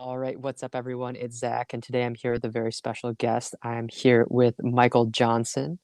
All right, what's up, everyone? It's Zach, and today I'm here with a very special guest. I'm here with Michael Johnson.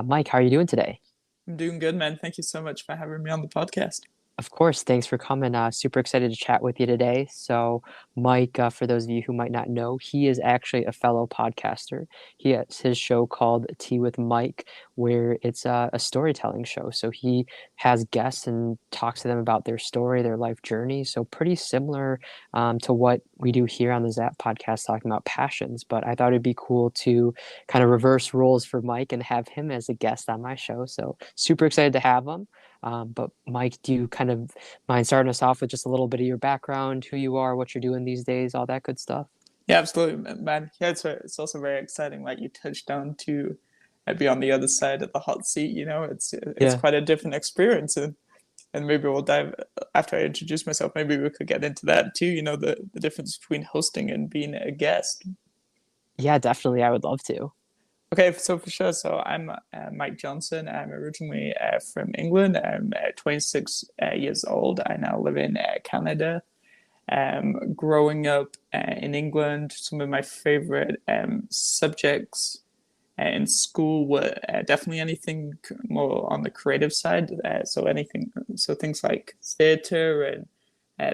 Mike, how are you doing today? I'm doing good, man. Thank you so much for having me on the podcast. Of course, thanks for coming. Super excited to chat with you today. So, Mike, for those of you who might not know, he is actually a fellow podcaster. He has his show called Tea with Mike, where it's a storytelling show. So, he has guests and talks to them about their story, their life journey. So, pretty similar to what we do here on the ZAP podcast, talking about passions. But I thought it'd be cool to kind of reverse roles for Mike and have him as a guest on my show. So, super excited to have him. But Mike, do you kind of mind starting us off with just a little bit of your background, who you are, what you're doing these days, all that good stuff? Yeah, absolutely, man. Yeah, it's also very exciting. Like you touched on to be on the other side of the hot seat. It's Yeah. quite a different experience, and maybe we'll dive after I introduce myself. Maybe we could get into that too. The difference between hosting and being a guest. Yeah, definitely. I would love to. Okay, so for sure. So I'm Mike Johnson. I'm originally from England. I'm 26 years old. I now live in Canada. Growing up in England, some of my favorite subjects in school were definitely anything more on the creative side. So things like theatre and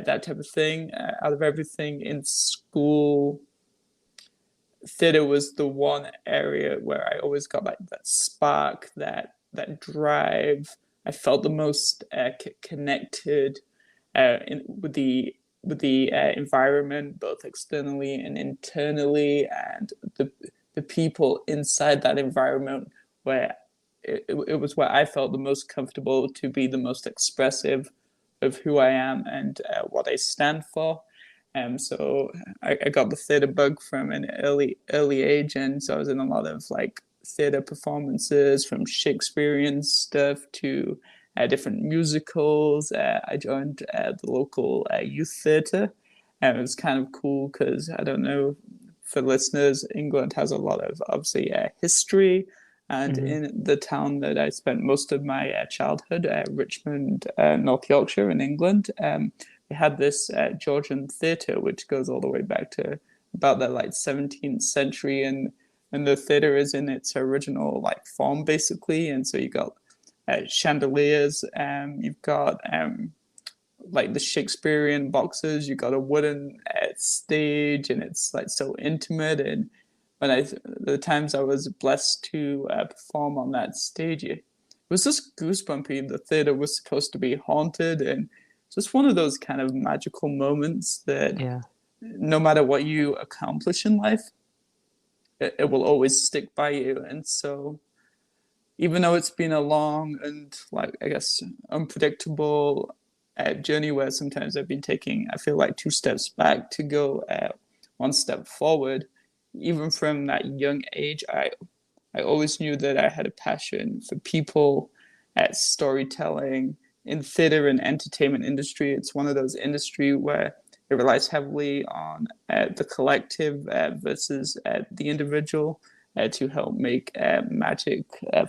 that type of thing. Out of everything in school, theatre was the one area where I always got like that spark, that drive. I felt the most connected with the environment, both externally and internally, and the people inside that environment, where it was where I felt the most comfortable to be the most expressive of who I am and what I stand for. So I got the theatre bug from an early age, and so I was in a lot of like theatre performances, from Shakespearean stuff to different musicals. I joined the local youth theatre, and it was kind of cool because I don't know, for listeners, England has a lot of obviously history. And Hmm. in the town that I spent most of my childhood, Richmond, North Yorkshire in England, we had this Georgian theatre, which goes all the way back to about the like 17th century, and the theatre is in its original like form basically, and so you got chandeliers, you've got like the Shakespearean boxes, you got a wooden stage, and it's like so intimate. And the times I was blessed to perform on that stage, it was just goosebumpy. The theater was supposed to be haunted, and just one of those kind of magical moments that Yeah. no matter what you accomplish in life, it will always stick by you. And so, even though it's been a long and, like, I guess, unpredictable journey where sometimes I've been taking, I feel like, two steps back to go one step forward, even from that young age, I always knew that I had a passion for people, at storytelling. In theater and entertainment industry, it's one of those industry where it relies heavily on the collective versus the individual to help make magic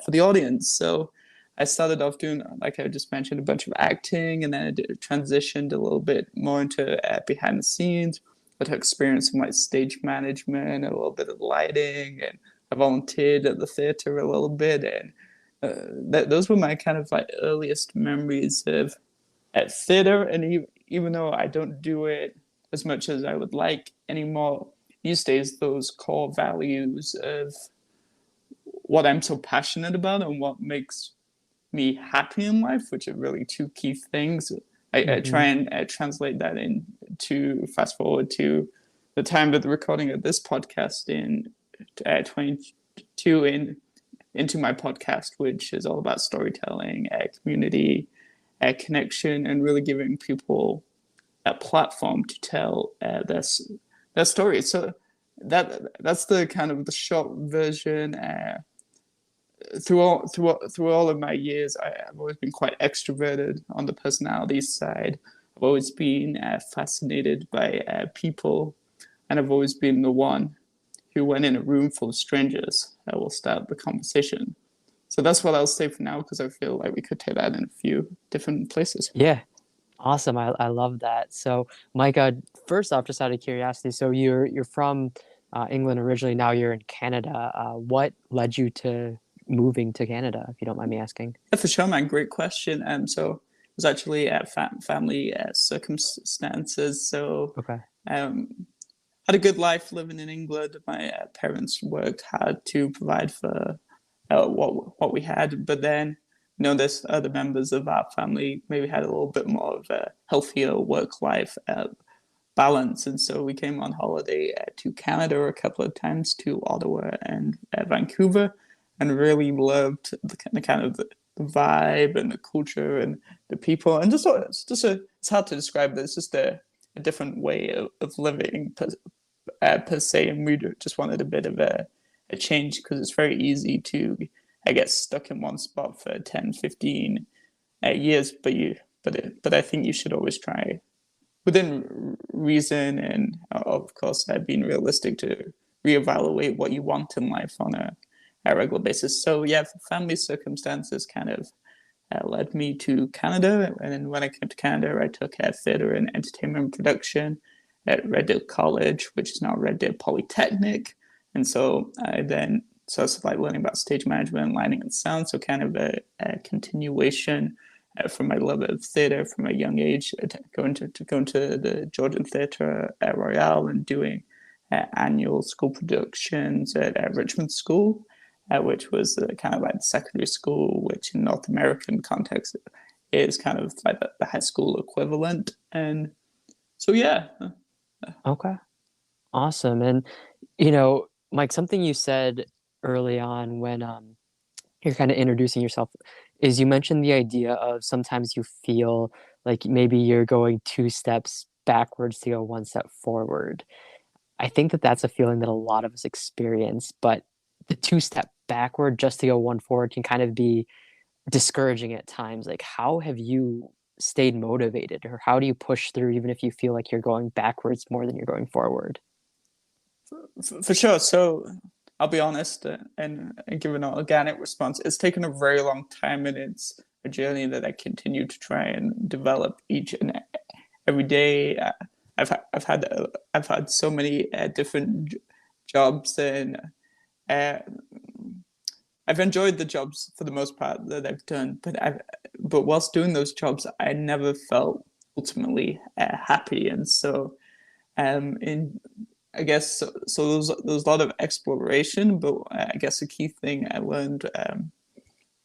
for the audience. So I started off doing, like I just mentioned, a bunch of acting, and then I transitioned a little bit more into behind the scenes. I took experience in like stage management, a little bit of lighting, and I volunteered at the theater a little bit. And those were my kind of like earliest memories of at theater. And even though I don't do it as much as I would like anymore these days, those core values of what I'm so passionate about and what makes me happy in life, which are really two key things. I try Hmm. and translate that into fast forward to the time of the recording of this podcast in 22 into my podcast, which is all about storytelling, community, connection, and really giving people a platform to tell their story. So that's the kind of the short version. Through all of my years, I've always been quite extroverted on the personality side. I've always been fascinated by people, and I've always been the one who, when in a room full of strangers, will start the conversation. So that's what I'll say for now, because I feel like we could take that in a few different places. Yeah. Awesome. I love that. So, Mike, first off, just out of curiosity, so you're from England originally. Now you're in Canada. What led you to moving to Canada, if you don't mind me asking? Yeah, for sure, man. Great question. So it was actually family circumstances. So Okay. um, had a good life living in England. My parents worked hard to provide for what we had, but then there's other members of our family maybe had a little bit more of a healthier work life balance, and so we came on holiday to Canada a couple of times to Ottawa and Vancouver, and really loved the kind of the vibe and the culture and the people, and it's hard to describe, but it's just a different way of living per se, and we just wanted a bit of a change because it's very easy to I get stuck in one spot for 10, 15 years, but I think you should always try within reason and of course being realistic to reevaluate what you want in life on a regular basis. So yeah, family circumstances kind of led me to Canada. And then when I came to Canada, I took theatre and entertainment production at Red Deer College, which is now Red Deer Polytechnic. And so I was like learning about stage management, lighting, and sound. So kind of a continuation from my love of theatre from a young age, going to the Georgian Theatre at Royale and doing annual school productions at Richmond School, which was kind of like the secondary school, which in North American context is kind of like the high school equivalent. And so, yeah. Okay. Awesome. And Mike, something you said early on when you're kind of introducing yourself is you mentioned the idea of sometimes you feel like maybe you're going two steps backwards to go one step forward. I think that that's a feeling that a lot of us experience, but the two step backward just to go one forward can kind of be discouraging at times. Like, how have you stayed motivated, or how do you push through even if you feel like you're going backwards more than you're going forward? For sure. So I'll be honest and give an organic response. It's taken a very long time, and it's a journey that I continue to try and develop each and every day. I've had so many different jobs, and uh, I've enjoyed the jobs for the most part that I've done. But whilst doing those jobs, I never felt ultimately happy, and so in I guess there was a lot of exploration, but I guess a key thing I learned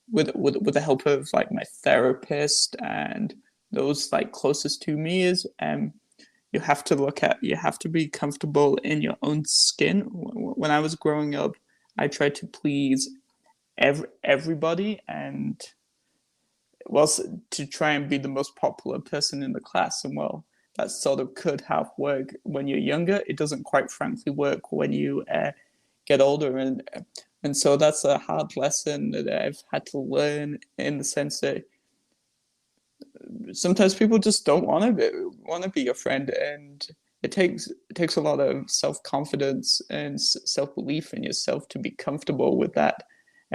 with the help of like my therapist and those like closest to me is you have to be comfortable in your own skin. When I was growing up, I tried to please everybody and was to try and be the most popular person in the class. And well, that sort of could have worked when you're younger. It doesn't quite frankly work when you get older, and so that's a hard lesson that I've had to learn in the sense that sometimes people just don't want to be your friend, and it takes a lot of self confidence and self belief in yourself to be comfortable with that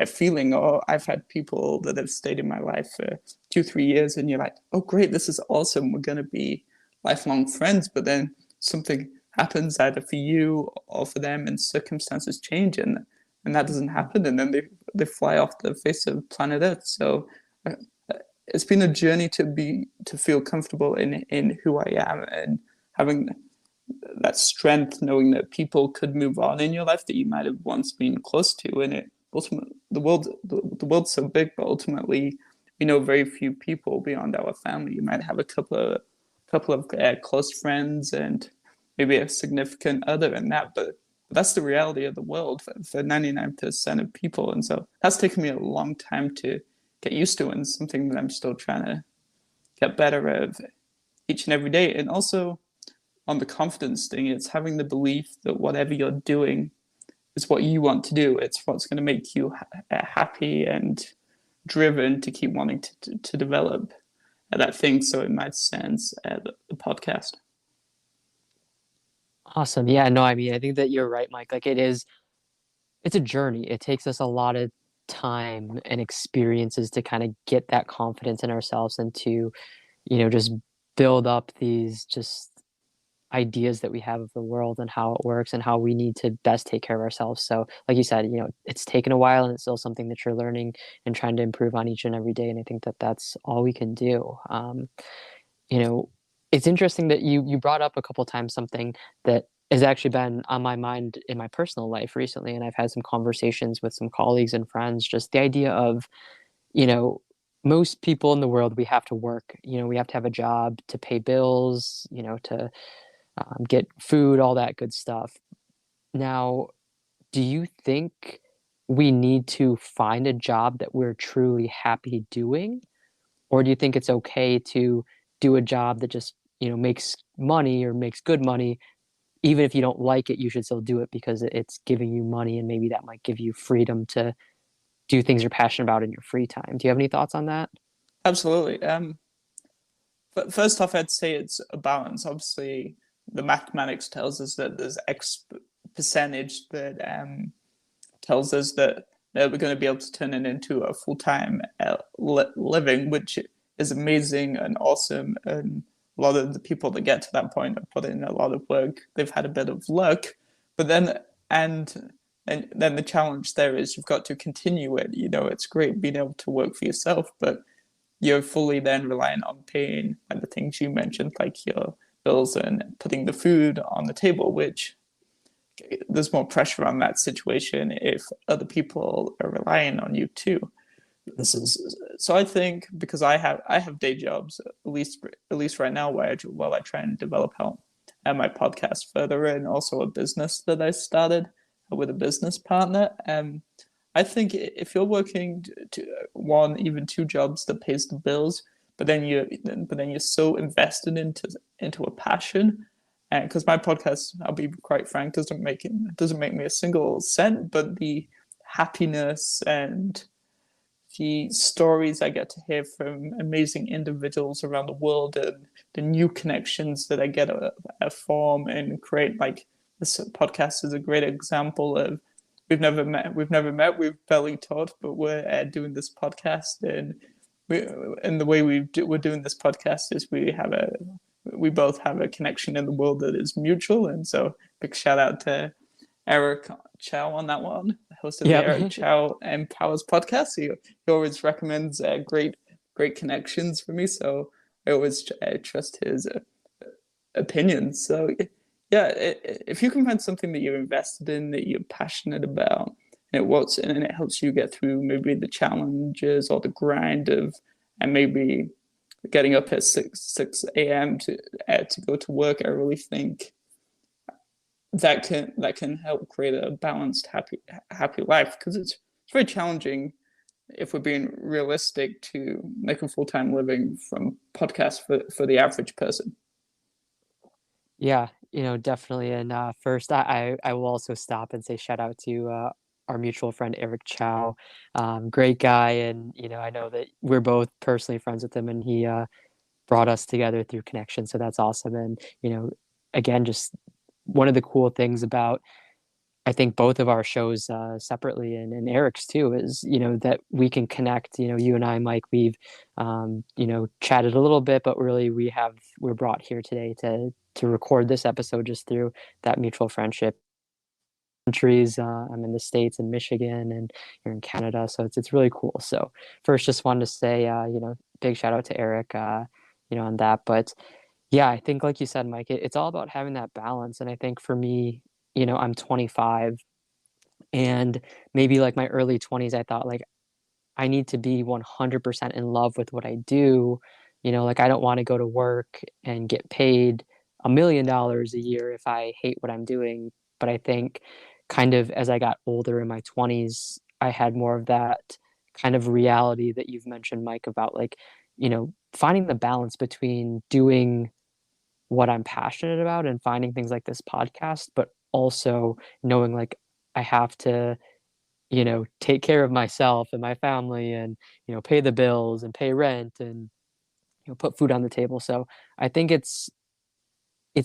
feeling. Or I've had people that have stayed in my life for 2 3 years, and you're like, oh great, this is awesome, we're gonna be lifelong friends, but then something happens either for you or for them, and circumstances change, and that doesn't happen, and then they fly off the face of planet Earth. So uh, it's been a journey to feel comfortable in who I am and having that strength, knowing that people could move on in your life that you might have once been close to, and it ultimately the world's so big, but ultimately we know very few people beyond our family. You might have a couple of close friends and maybe a significant other in that, but that's the reality of the world for 99% of people, and so that's taken me a long time to get used to, and something that I'm still trying to get better at each and every day. And also on the confidence thing, it's having the belief that whatever you're doing is what you want to do. It's what's going to make you happy and driven to keep wanting to develop that thing. So in my sense, the podcast. Awesome. Yeah, no, I mean, I think that you're right, Mike. Like, it's a journey. It takes us a lot of time and experiences to kind of get that confidence in ourselves and to, just build up these just ideas that we have of the world and how it works and how we need to best take care of ourselves. So, like you said, it's taken a while and it's still something that you're learning and trying to improve on each and every day. And I think that that's all we can do. You know, it's interesting that you brought up a couple times something that has actually been on my mind in my personal life recently, and I've had some conversations with some colleagues and friends. Just the idea of, you know, most people in the world, we have to work. We have to have a job to pay bills. To get food, all that good stuff. Now, do you think we need to find a job that we're truly happy doing? Or do you think it's okay to do a job that just, makes money or makes good money? Even if you don't like it, you should still do it because it's giving you money and maybe that might give you freedom to do things you're passionate about in your free time. Do you have any thoughts on that? Absolutely. But first off, I'd say it's a balance. Obviously, the mathematics tells us that there's X percentage that tells us that we're going to be able to turn it into a full-time living, which is amazing and awesome. And a lot of the people that get to that point have put in a lot of work. They've had a bit of luck, but then the challenge there is you've got to continue it. It's great being able to work for yourself, but you're fully then reliant on paying like the things you mentioned, like your bills and putting the food on the table, which there's more pressure on that situation if other people are relying on you too. So, Mhm. so I think because I have day jobs at least right now while I try and develop how my podcast further and also a business that I started with a business partner. I think if you're working one even two jobs that pays the bills, but then you're so invested into a passion, and because my podcast, I'll be quite frank, doesn't make me a single cent, but the happiness and the stories I get to hear from amazing individuals around the world and the new connections that I get to form and create. Like this podcast is a great example of we've barely talked, but we're doing this podcast, we and the way we're doing this podcast is we both have a connection in the world that is mutual, and so big shout out to Eric Chow on that one, host of the Eric Yep. Chow Empowers podcast. He always recommends great connections for me, so I always trust his opinions. So yeah, if you can find something that you're invested in, that you're passionate about, and it helps you get through maybe the challenges or the grind of, and maybe getting up at six a.m. to go to work, I really think that can help create a balanced, happy life, because it's very challenging if we're being realistic to make a full-time living from podcasts for the average person. Yeah, definitely. And first, I will also stop and say shout out to our mutual friend Eric Chow, great guy, and I know that we're both personally friends with him, and he brought us together through connection. So that's awesome. And again, just one of the cool things about I think both of our shows separately and Eric's too is that we can connect. You and I, Mike, we've chatted a little bit, but really we're brought here today to record this episode just through that mutual friendship. Countries, I'm in the States in Michigan and you're in Canada, so it's really cool. So first, just wanted to say big shout out to Eric, on that. But yeah, I think like you said, Mike, it's all about having that balance. And I think for me, I'm 25 and maybe like my early 20s, I thought like I need to be 100% in love with what I do. Like I don't want to go to work and get paid $1 million a year if I hate what I'm doing. But I think kind of as I got older in my 20s, I had more of that kind of reality that you've mentioned, Mike, about like, finding the balance between doing what I'm passionate about and finding things like this podcast, but also knowing like I have to take care of myself and my family and, pay the bills and pay rent and, put food on the table. So I think it's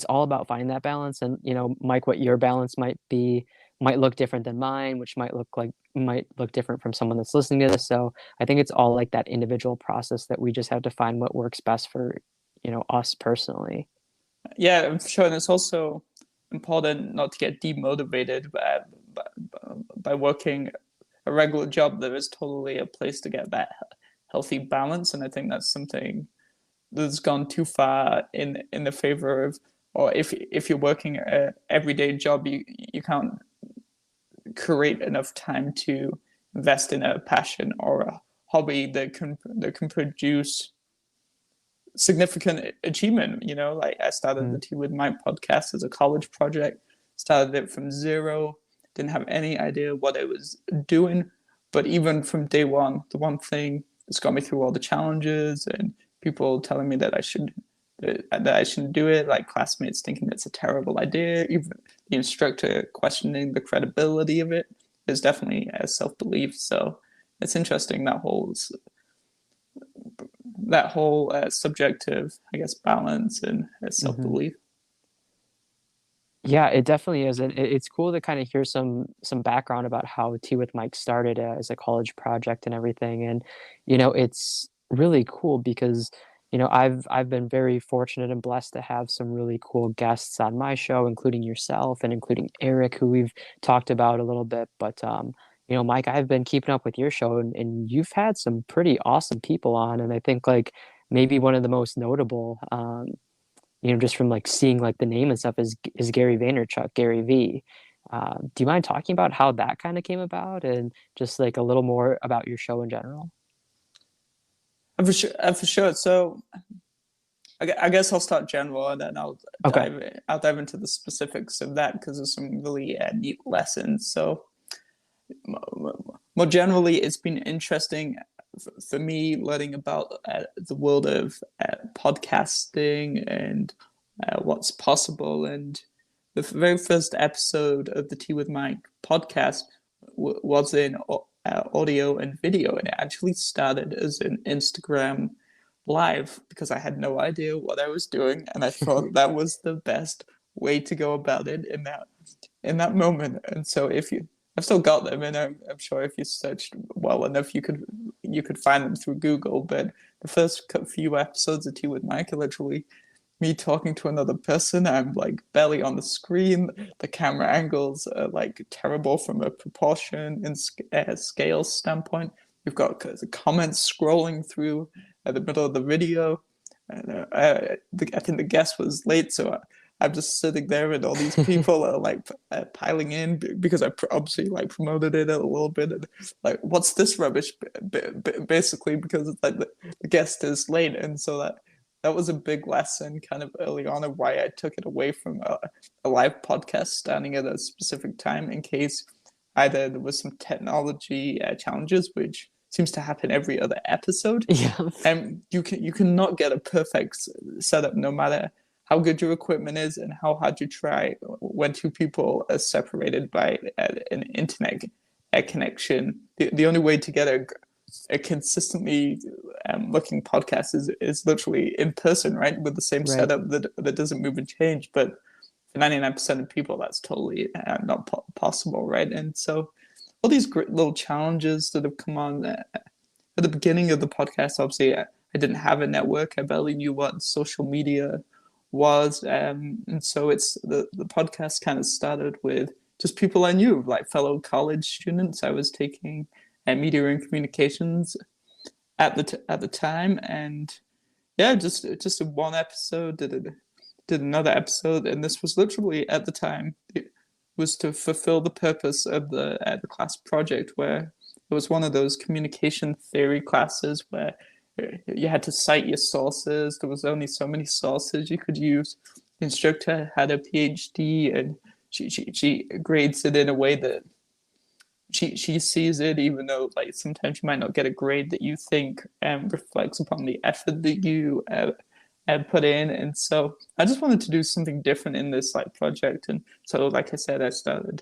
all about finding that balance. And, Mike, what your balance might be might look different than mine, which might look different from someone that's listening to this. So I think it's all like that individual process that we just have to find what works best for us personally. Yeah, for sure. And it's also important not to get demotivated by, by working a regular job. There is totally a place to get that healthy balance. And I think that's something that's gone too far in the favor of, or if you're working a everyday job, you can't create enough time to invest in a passion or a hobby that can produce significant achievement. Like I started the Mm, Tea with Mike podcast as a college project, started it from zero, didn't have any idea what I was doing. But even from day one, the one thing that's got me through all the challenges and people telling me that I shouldn't do it, like classmates thinking it's a terrible idea, even the instructor questioning the credibility of it, is definitely a self-belief. So it's interesting that whole subjective, I guess, balance and mhm. self-belief. Yeah, it definitely is, and it's cool to kind of hear some background about how Tea with Mike started as a college project and everything. And it's really cool because I've been very fortunate and blessed to have some really cool guests on my show, including yourself and including Eric, who we've talked about a little bit. But Mike, I've been keeping up with your show, and you've had some pretty awesome people on, and I think like maybe one of the most notable. Just from like seeing like the name and stuff is Gary Vaynerchuk, Gary Vee. Do you mind talking about how that kind of came about and just like a little more about your show in general? For sure. So I guess I'll start general and then Okay. I'll dive into the specifics of that because there's some really neat lessons. So more generally, it's been interesting for me learning about the world of podcasting and what's possible. And the very first episode of the Tea with Mike podcast was in audio and video, and it actually started as an Instagram live because I had no idea what I was doing, and I thought that was the best way to go about it in that moment. And so I've still got them, and I'm sure if you searched well enough, you could find them through Google. But the first few episodes of Tea with Mike are literally me talking to another person. I'm like barely on the screen. The camera angles are like terrible from a proportion and scale standpoint. You've got the comments scrolling through at the middle of the video. And I think the guest was late, so I'm just sitting there, and all these people are like piling in because I obviously like promoted it a little bit. And like, what's this rubbish? Basically, because it's like the guest is late, and so that was a big lesson kind of early on of why I took it away from a live podcast starting at a specific time in case either there was some technology challenges, which seems to happen every other episode, Yeah. and you cannot get a perfect setup no matter how good your equipment is and how hard you try when two people are separated by an internet connection. The only way to get a consistently looking podcast is literally in person, right, with the same Right. setup that doesn't move and change. But for 99% of people, that's totally not possible, right? And so all these great little challenges that have come on at the beginning of the podcast. Obviously, I didn't have a network. I barely knew what social media was, and so it's the podcast kind of started with just people I knew, like fellow college students. I was taking media and communications at the time, and yeah, just in one episode did another episode, and this was literally at the time it was to fulfill the purpose of the class project, where it was one of those communication theory classes where you had to cite your sources. There was only so many sources you could use. The instructor had a PhD, and she grades it in a way that she sees it, even though like sometimes you might not get a grade that you think reflects upon the effort that you put in. And so I just wanted to do something different in this like project. And so, like I said, I started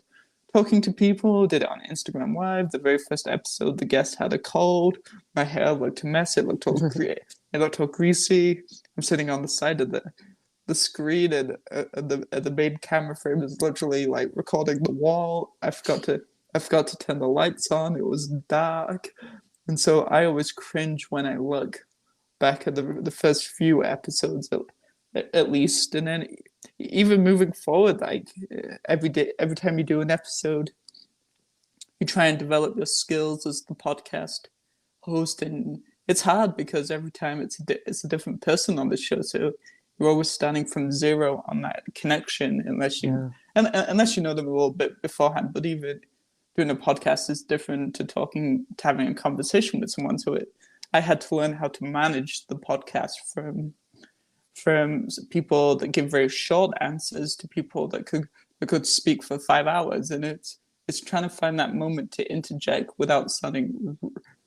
talking to people, did it on Instagram Live. The very first episode, the guest had a cold. My hair looked a mess. It looked all greasy. I'm sitting on the side of the screen, and the main camera frame is literally like recording the wall. I forgot to turn the lights on. It was dark, and so I always cringe when I look back at the first few episodes at least, and then even moving forward, like every day, every time you do an episode, you try and develop your skills as the podcast host, and it's hard because every time it's a different person on the show, so you're always starting from zero on that connection Yeah. unless you know them a little bit beforehand. But even doing a podcast is different to having a conversation with someone. So I had to learn how to manage the podcast from people that give very short answers to people that could speak for 5 hours, and it's trying to find that moment to interject without sounding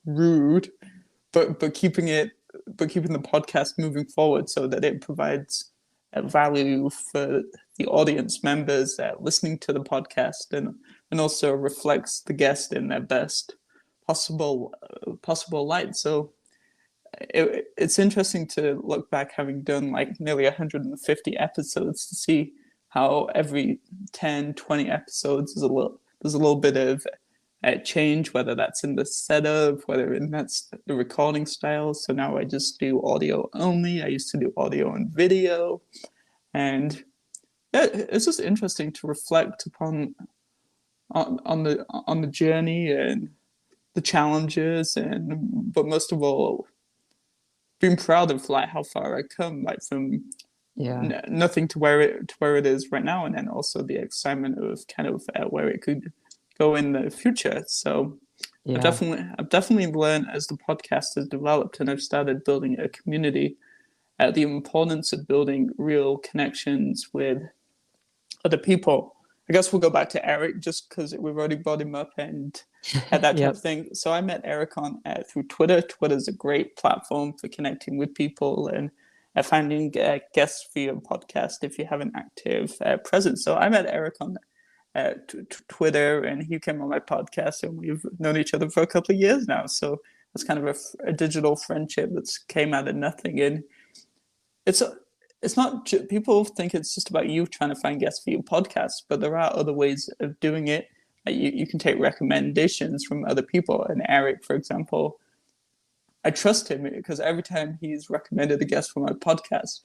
rude, but keeping the podcast moving forward so that it provides value for the audience members listening to the podcast, and also reflects the guest in their best possible light. So it's interesting to look back, having done like nearly 150 episodes, to see how every 10-20 episodes there's a little bit of change, whether that's in the setup, whether that's the recording style. So now I just do audio only. I used to do audio and video, and yeah, it's just interesting to reflect upon on the journey and the challenges, and but most of all, being proud of like how far I come, like from Yeah. nothing to where it is right now, and then also the excitement of kind of where it could go in the future. So Yeah. I've definitely learned as the podcast has developed, and I've started building a community, the importance of building real connections with other people. I guess we'll go back to Eric just because we've already brought him up and at that type Yep. of thing. So I met Eric on through Twitter. Twitter is a great platform for connecting with people and finding guests for your podcast if you have an active presence. So I met Eric on Twitter, and he came on my podcast, and we've known each other for a couple of years now. So it's kind of a digital friendship that's came out of nothing, and it's it's not people think it's just about you trying to find guests for your podcast, but there are other ways of doing it. You can take recommendations from other people, and Eric, for example, I trust him because every time he's recommended a guest for my podcast,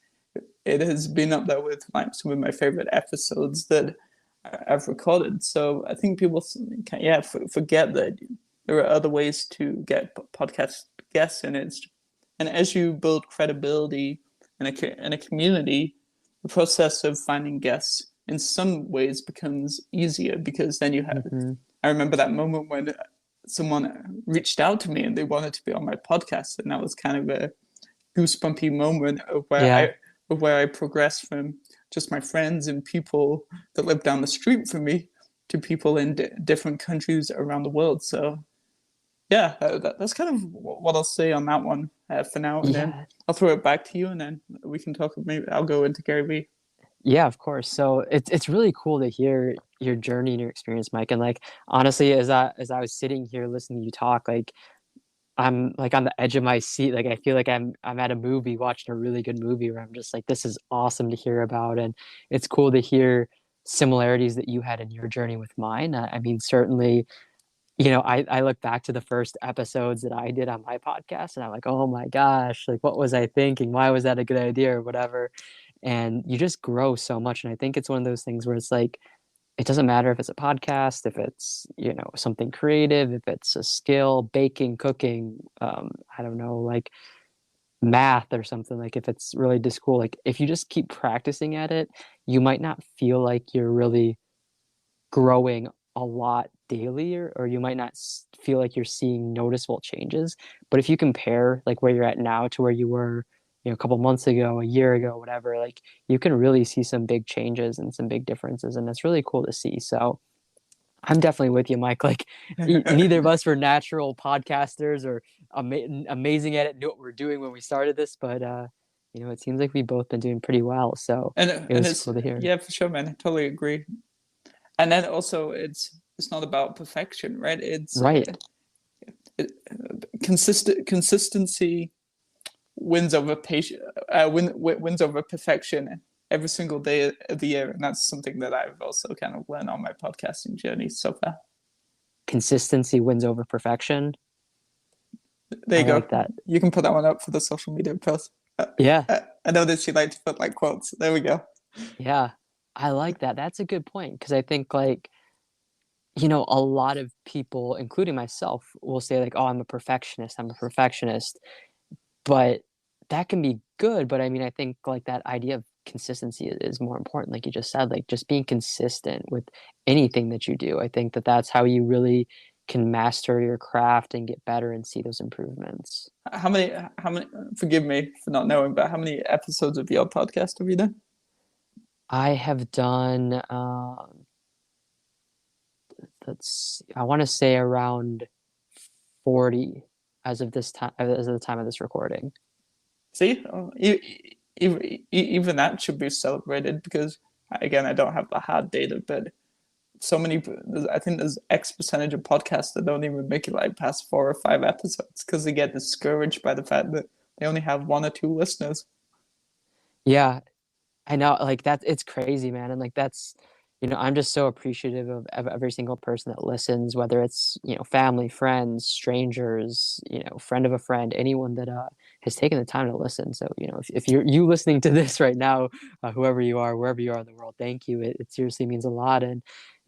it has been up there with like some of my favorite episodes that I've recorded. So I think people forget that there are other ways to get podcast guests, and as you build credibility in a community, the process of finding guests in some ways becomes easier, because then you have. Mm-hmm. I remember that moment when someone reached out to me and they wanted to be on my podcast, and that was kind of a goosebumpy moment Yeah. of where I progressed from just my friends and people that live down the street from me to people in different countries around the world. So yeah, that's kind of what I'll say on that one for now, and then Yeah. I'll throw it back to you, and then we can talk. Maybe I'll go into Gary Vee. Yeah, of course. So it's really cool to hear your journey and your experience, Mike. And like honestly, as I was sitting here listening to you talk, like I'm like on the edge of my seat. Like I feel like I'm at a movie watching a really good movie where I'm just like, this is awesome to hear about. And it's cool to hear similarities that you had in your journey with mine. I mean, certainly, I look back to the first episodes that I did on my podcast and I'm like, oh my gosh, like what was I thinking? Why was that a good idea or whatever? And you just grow so much. And I think it's one of those things where it's like, it doesn't matter if it's a podcast, if it's, something creative, if it's a skill, baking, cooking, I don't know, like math or something, like if it's really just cool, like if you just keep practicing at it, you might not feel like you're really growing a lot daily, or you might not feel like you're seeing noticeable changes. But if you compare like where you're at now to where you were, a couple months ago, a year ago, whatever, like you can really see some big changes and some big differences. And it's really cool to see. So I'm definitely with you, Mike. Like neither of us were natural podcasters or amazing at it, knew what we were doing when we started this, but it seems like we've both been doing pretty well. So it And was it's cool to hear. yeah, for sure, man. I totally agree. And then also, it's not about perfection, right? Right. It, consistency wins over wins over perfection every single day of the year, and that's something that I've also kind of learned on my podcasting journey so far. Consistency wins over perfection. There I you go. like that. You can put that one up for the social media post. Yeah. I know that she likes to put like quotes. There we go. Yeah. I like that. That's a good point because I think like, a lot of people, including myself, will say like, "Oh, I'm a perfectionist. I'm a perfectionist." But that can be good, but I mean, I think, like, that idea of consistency is more important, like you just said, like, just being consistent with anything that you do. I think that that's how you really can master your craft and get better and see those improvements. How many, forgive me for not knowing, but how many episodes of your podcast have you done? I have done, I wanna say around 40 as of the time of this recording. See, even that should be celebrated because, again, I don't have the hard data, but so many, I think there's X percentage of podcasts that don't even make it like past 4 or 5 episodes because they get discouraged by the fact that they only have one or two listeners. Yeah, I know, like, it's crazy, man, and, like, I'm just so appreciative of every single person that listens, whether it's, family, friends, strangers, friend of a friend, anyone that, has taken the time to listen. So, if you listening to this right now, whoever you are, wherever you are in the world, thank you. It seriously means a lot, and,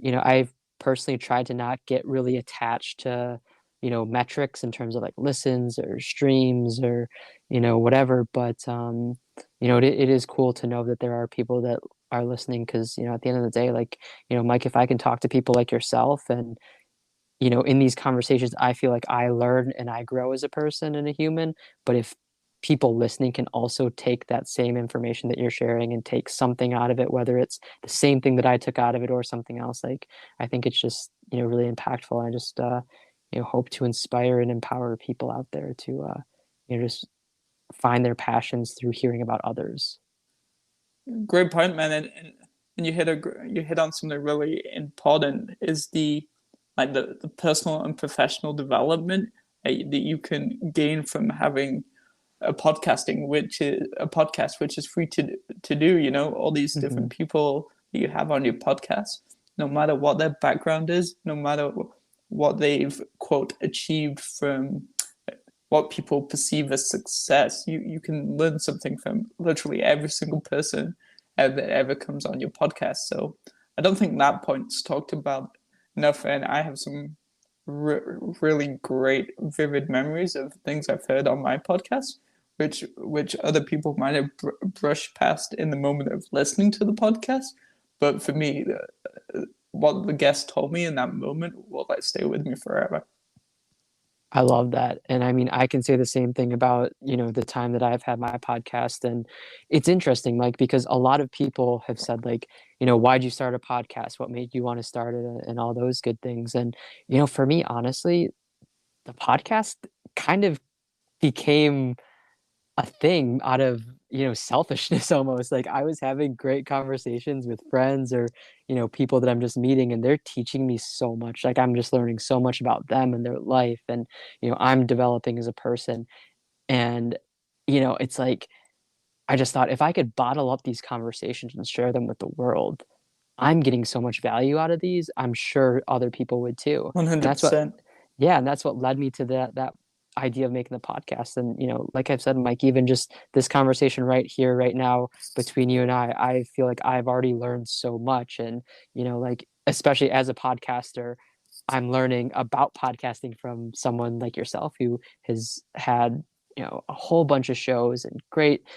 I've personally tried to not get really attached to, metrics in terms of, like, listens or streams or, whatever, but, it is cool to know that there are people that are listening because, at the end of the day, like, Mike, if I can talk to people like yourself and, in these conversations, I feel like I learn and I grow as a person and a human. But if people listening can also take that same information that you're sharing and take something out of it, whether it's the same thing that I took out of it or something else, like, I think it's just, really impactful. I just, hope to inspire and empower people out there to, just find their passions through hearing about others. Great point, man. And you hit on something really important is the personal and professional development that you can gain from having a podcast which is free to do. All these different Mhm. people that you have on your podcast, no matter what their background is, no matter what they've quote achieved from what people perceive as success, you can learn something from literally every single person that ever comes on your podcast. So I don't think that point's talked about enough, and I have some really great vivid memories of things I've heard on my podcast, which other people might have brushed past in the moment of listening to the podcast. But for me, what the guest told me in that moment will like stay with me forever. I love that, and I mean, I can say the same thing about, the time that I've had my podcast, and it's interesting, like, because a lot of people have said, like, "Why'd you start a podcast? What made you wanna start it?" And all those good things, and, for me, honestly, the podcast kind of became a thing out of, selfishness almost. Like, I was having great conversations with friends or, people that I'm just meeting, and they're teaching me so much. Like, I'm just learning so much about them and their life, and, I'm developing as a person. And, it's like, I just thought if I could bottle up these conversations and share them with the world, I'm getting so much value out of these. I'm sure other people would too. One And hundred that's what percent. yeah, and that's what led me to that idea of making the podcast. And, like I've said, Mike, even just this conversation right here, right now, between you and I feel like I've already learned so much. And, like, especially as a podcaster, I'm learning about podcasting from someone like yourself who has had, a whole bunch of shows and great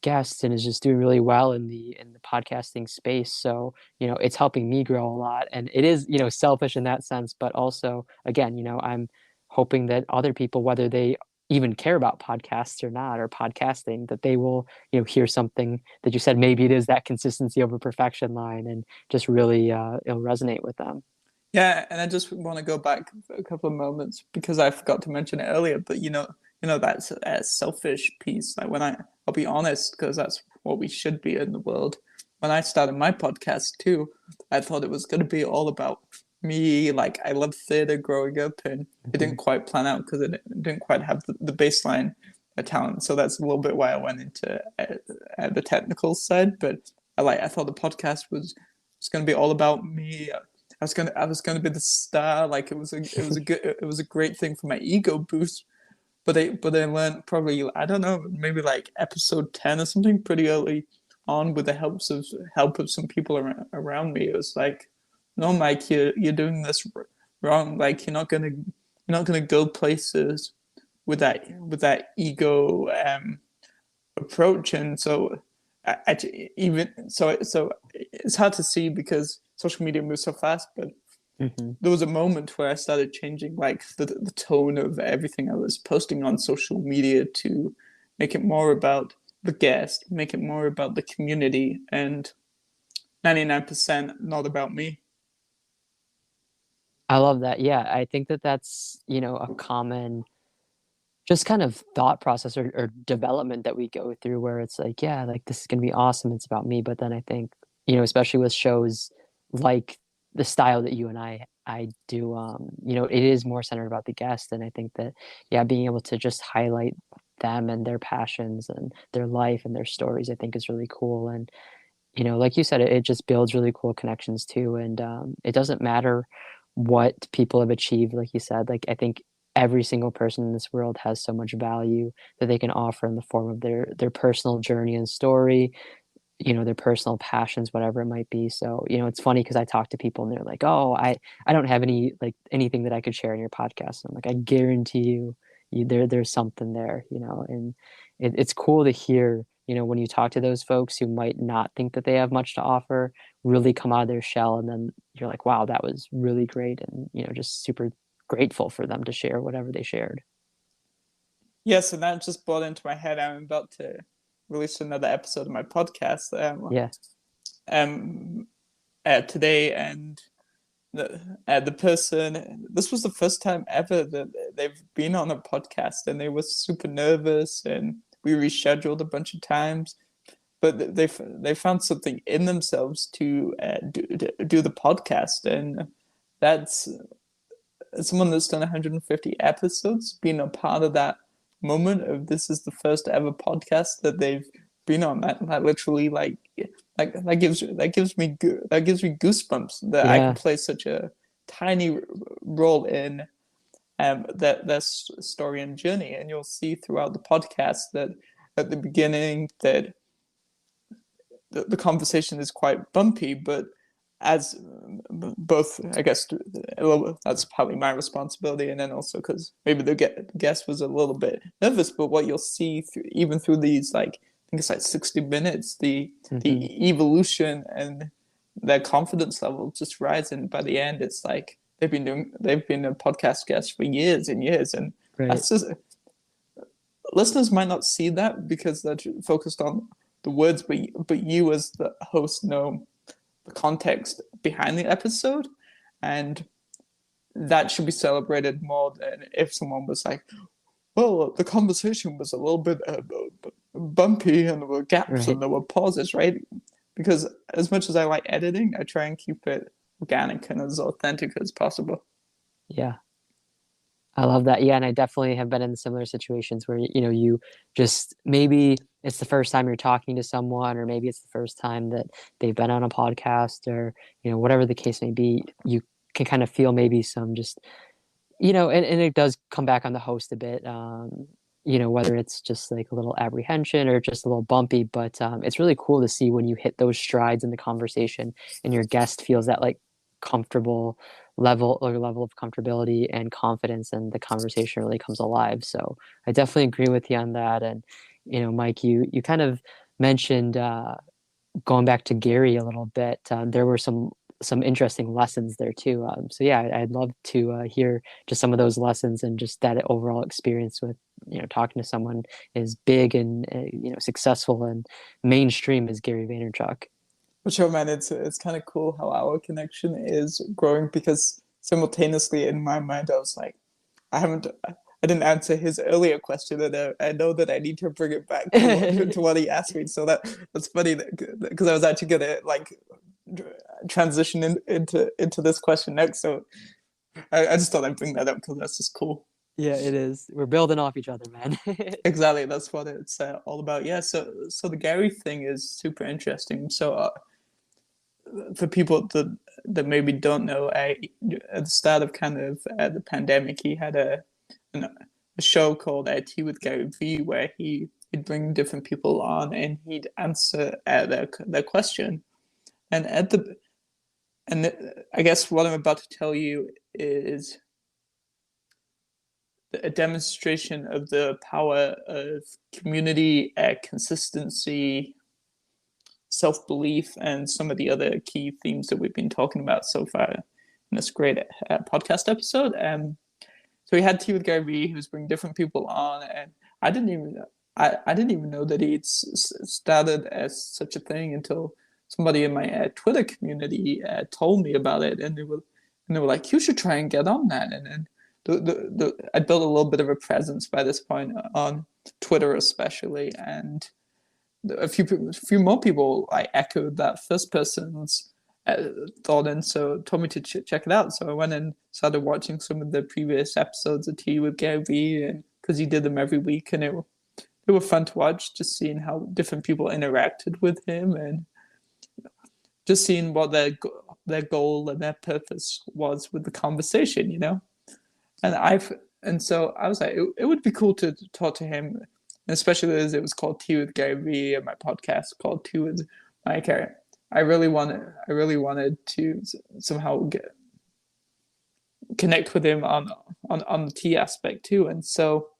guests and is just doing really well in the podcasting space. So, it's helping me grow a lot. And it is, selfish in that sense, but also, again, I'm hoping that other people, whether they even care about podcasts or not, or podcasting, that they will, hear something that you said. Maybe it is that consistency over perfection line, and just really, it'll resonate with them. Yeah, and I just want to go back for a couple of moments because I forgot to mention it earlier. But that's a selfish piece. Like I'll be honest, because that's what we should be in the world. When I started my podcast too, I thought it was going to be all about me. Like I loved theater growing up, and it didn't Mhm. quite plan out because it didn't quite have the baseline talent. So that's a little bit why I went into the technical side. But I thought the podcast was going to be all about me. I was gonna be the star. Like it was a great thing for my ego boost. but they learned probably, I don't know, maybe like episode 10 or something, pretty early on, with the help of some people around me. It was like, no, Mike, you're doing this wrong. Like, you're not gonna go places with that ego approach. And so even so it's hard to see because social media moves so fast, but Hmm. there was a moment where I started changing like the tone of everything I was posting on social media to make it more about the guest, make it more about the community, and 99% not about me. I love that. Yeah, I think that that's, a common just kind of thought process or development that we go through where it's like, yeah, like this is gonna be awesome. It's about me. But then I think, especially with shows like the style that you and I do, it is more centered about the guest. And I think that, yeah, being able to just highlight them and their passions and their life and their stories, I think is really cool. And like you said, it just builds really cool connections too. And it doesn't matter what people have achieved, like you said. Like I think every single person in this world has so much value that they can offer in the form of their personal journey and story, their personal passions, whatever it might be. So, it's funny because I talk to people and they're like, "Oh, I don't have anything that I could share in your podcast." And I'm like, "I guarantee there's something there," and it's cool to hear, when you talk to those folks who might not think that they have much to offer, really come out of their shell, and then you're like, "Wow, that was really great," and just super grateful for them to share whatever they shared. Yes, and that just brought into my head. I'm about to release another episode of my podcast Yeah. um, today, and the person, this was the first time ever that they've been on a podcast, and they were super nervous, and we rescheduled a bunch of times, but they found something in themselves to do the podcast. And that's someone that's done 150 episodes, being a part of that moment of this is the first ever podcast that they've been on. That literally that gives me goosebumps that I can Yeah. play such a tiny role in their story and journey. And you'll see throughout the podcast that at the beginning that the conversation is quite bumpy, but as both, I guess, that's probably my responsibility, and then also because maybe the guest was a little bit nervous. But what you'll see even through these, like, I think it's like 60 minutes, Hmm. the evolution and their confidence level just rise, and by the end, it's like they've been a podcast guest for years and years, and Right. that's just, listeners might not see that because they're focused on the words, but you as the host know the context behind the episode, and that should be celebrated more than if someone was like, well, the conversation was a little bit bumpy, and there were gaps Right. and there were pauses, right? Because as much as I like editing, I try and keep it organic and as authentic as possible. Yeah. I love that. Yeah, and I definitely have been in similar situations where, you just maybe it's the first time you're talking to someone, or maybe it's the first time that they've been on a podcast, or, whatever the case may be, you can kind of feel maybe some just, and it does come back on the host a bit, whether it's just like a little apprehension or just a little bumpy, but it's really cool to see when you hit those strides in the conversation and your guest feels that like comfortable level of comfortability and confidence, and the conversation really comes alive. So I definitely agree with you on that. And Mike, you kind of mentioned going back to Gary a little bit. There were some interesting lessons there too. So yeah, I'd love to hear just some of those lessons and just that overall experience with talking to someone as big and successful and mainstream as Gary Vaynerchuk. For sure, man, it's kind of cool how our connection is growing, because simultaneously in my mind I was like, I didn't answer his earlier question, and I know that I need to bring it back to what he asked me. So that's funny, because I was actually gonna like transition into this question next. So I just thought I'd bring that up because that's just cool. Yeah, it is. We're building off each other, man. Exactly, that's what it's all about. Yeah. So the Gary thing is super interesting. So for people that maybe don't know, at the start of kind of the pandemic, he had a a show called Tea with Gary Vee, where he'd bring different people on and he'd answer their question. And I guess what I'm about to tell you is a demonstration of the power of community, consistency, self-belief, and some of the other key themes that we've been talking about so far in this great podcast episode. So we had Tea with Gary Vee, who was bringing different people on, and I didn't even know that he'd started as such a thing until somebody in my Twitter community told me about it, and they were like, "You should try and get on that." And I built a little bit of a presence by this point on Twitter, especially, and a few more people like echoed that first person's thought, and so told me to check it out. So I went and started watching some of the previous episodes of Tea with Gary Vee, and because he did them every week, and they were fun to watch, just seeing how different people interacted with him, and just seeing what their goal and their purpose was with the conversation, And so I was like, it would be cool to talk to him, especially as it was called Tea with Gary Vee, and my podcast called Tea with Mike. I really wanted to somehow connect with him on the tea aspect too, and so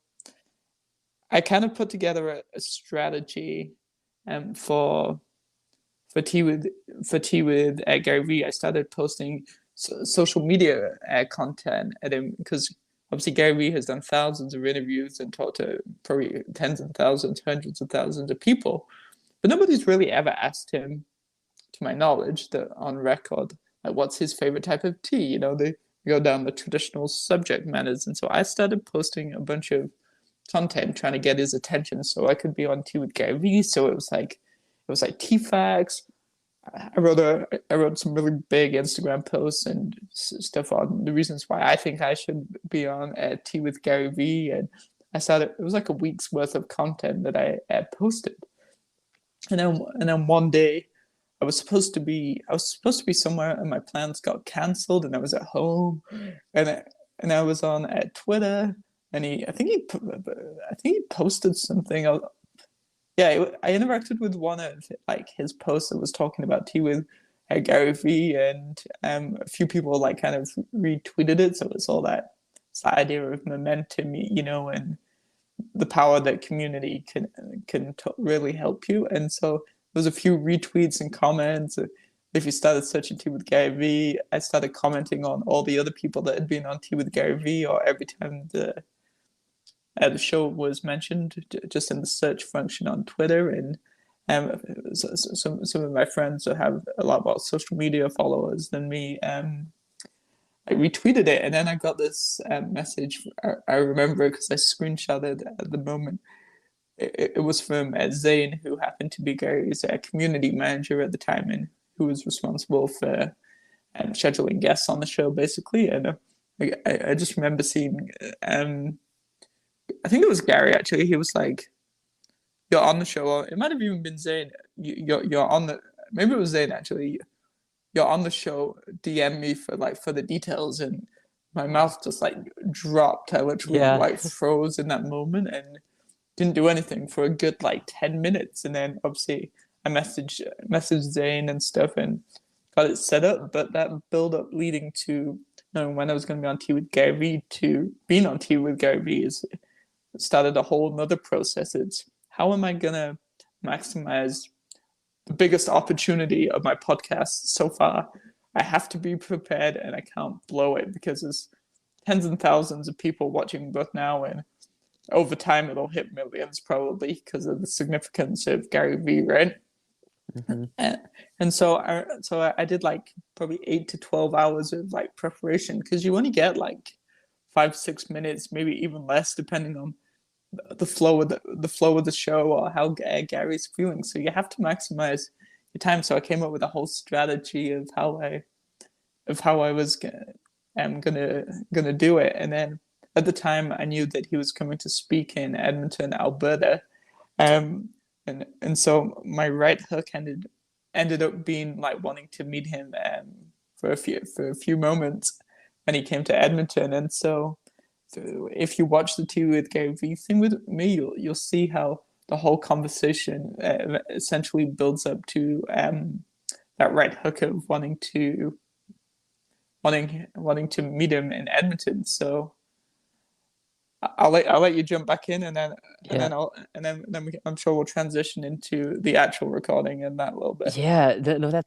I kind of put together a strategy for Tea with Gary Vee. I started posting social media content at him, because obviously Gary Vee has done thousands of interviews and talked to probably tens of thousands, hundreds of thousands of people, but nobody's really ever asked him, to my knowledge, that on record, like, what's his favorite type of tea. They go down the traditional subject matters, and so I started posting a bunch of content trying to get his attention so I could be on Tea with Gary Vee. So it was like tea facts. I wrote some really big Instagram posts and stuff on the reasons why I think I should be on Tea with Gary Vee, and it was like a week's worth of content that I posted. And then one day I was supposed to be somewhere, and my plans got cancelled, and I was at home, and I was on Twitter, and I think he posted something. I interacted with one of like his posts that was talking about Tea with Gary Vee, and a few people like kind of retweeted it. So it's all that idea of momentum, and the power that community can really help you. And so there was a few retweets and comments. If you started searching Tea with Gary Vee, I started commenting on all the other people that had been on Tea with Gary Vee, or every time the show was mentioned, just in the search function on Twitter. And some of my friends who have a lot more social media followers than me, I retweeted it, and then I got this message. I remember because I screenshotted at the moment. It was from Zane, who happened to be Gary's community manager at the time, and who was responsible for scheduling guests on the show, basically. And I just remember seeing, I think it was Gary, actually. He was like, "You're on the show," or it might have even been Zane. You're on the, maybe it was Zane, actually. "You're on the show, DM me for the details." And my mouth just like dropped. I literally like froze in that moment and didn't do anything for a good like 10 minutes. And then obviously I messaged Zane and stuff and got it set up. But that build up leading to knowing when I was going to be on Tea with Gary Vee to being on Tea with Gary Vee started a whole nother process. It's how am I going to maximize the biggest opportunity of my podcast so far? I have to be prepared, and I can't blow it, because there's tens and thousands of people watching both now, and over time it'll hit millions probably because of the significance of Gary Vee, right? Mm-hmm. And so I did like probably 8 to 12 hours of like preparation, because you only get like 5-6 minutes, maybe even less, depending on the flow of the show or how Gary's feeling. So you have to maximize your time. So I came up with a whole strategy of how I was gonna do it. And then at the time I knew that he was coming to speak in Edmonton, Alberta, and so my right hook ended up being like wanting to meet him for a few moments when he came to Edmonton. And so if you watch the Tea with Gary Vee thing with me, you'll see how the whole conversation essentially builds up to that right hook of wanting to meet him in Edmonton. So I'll let you jump back in, and then Yeah. I'm sure we'll transition into the actual recording in that little bit. Yeah, no,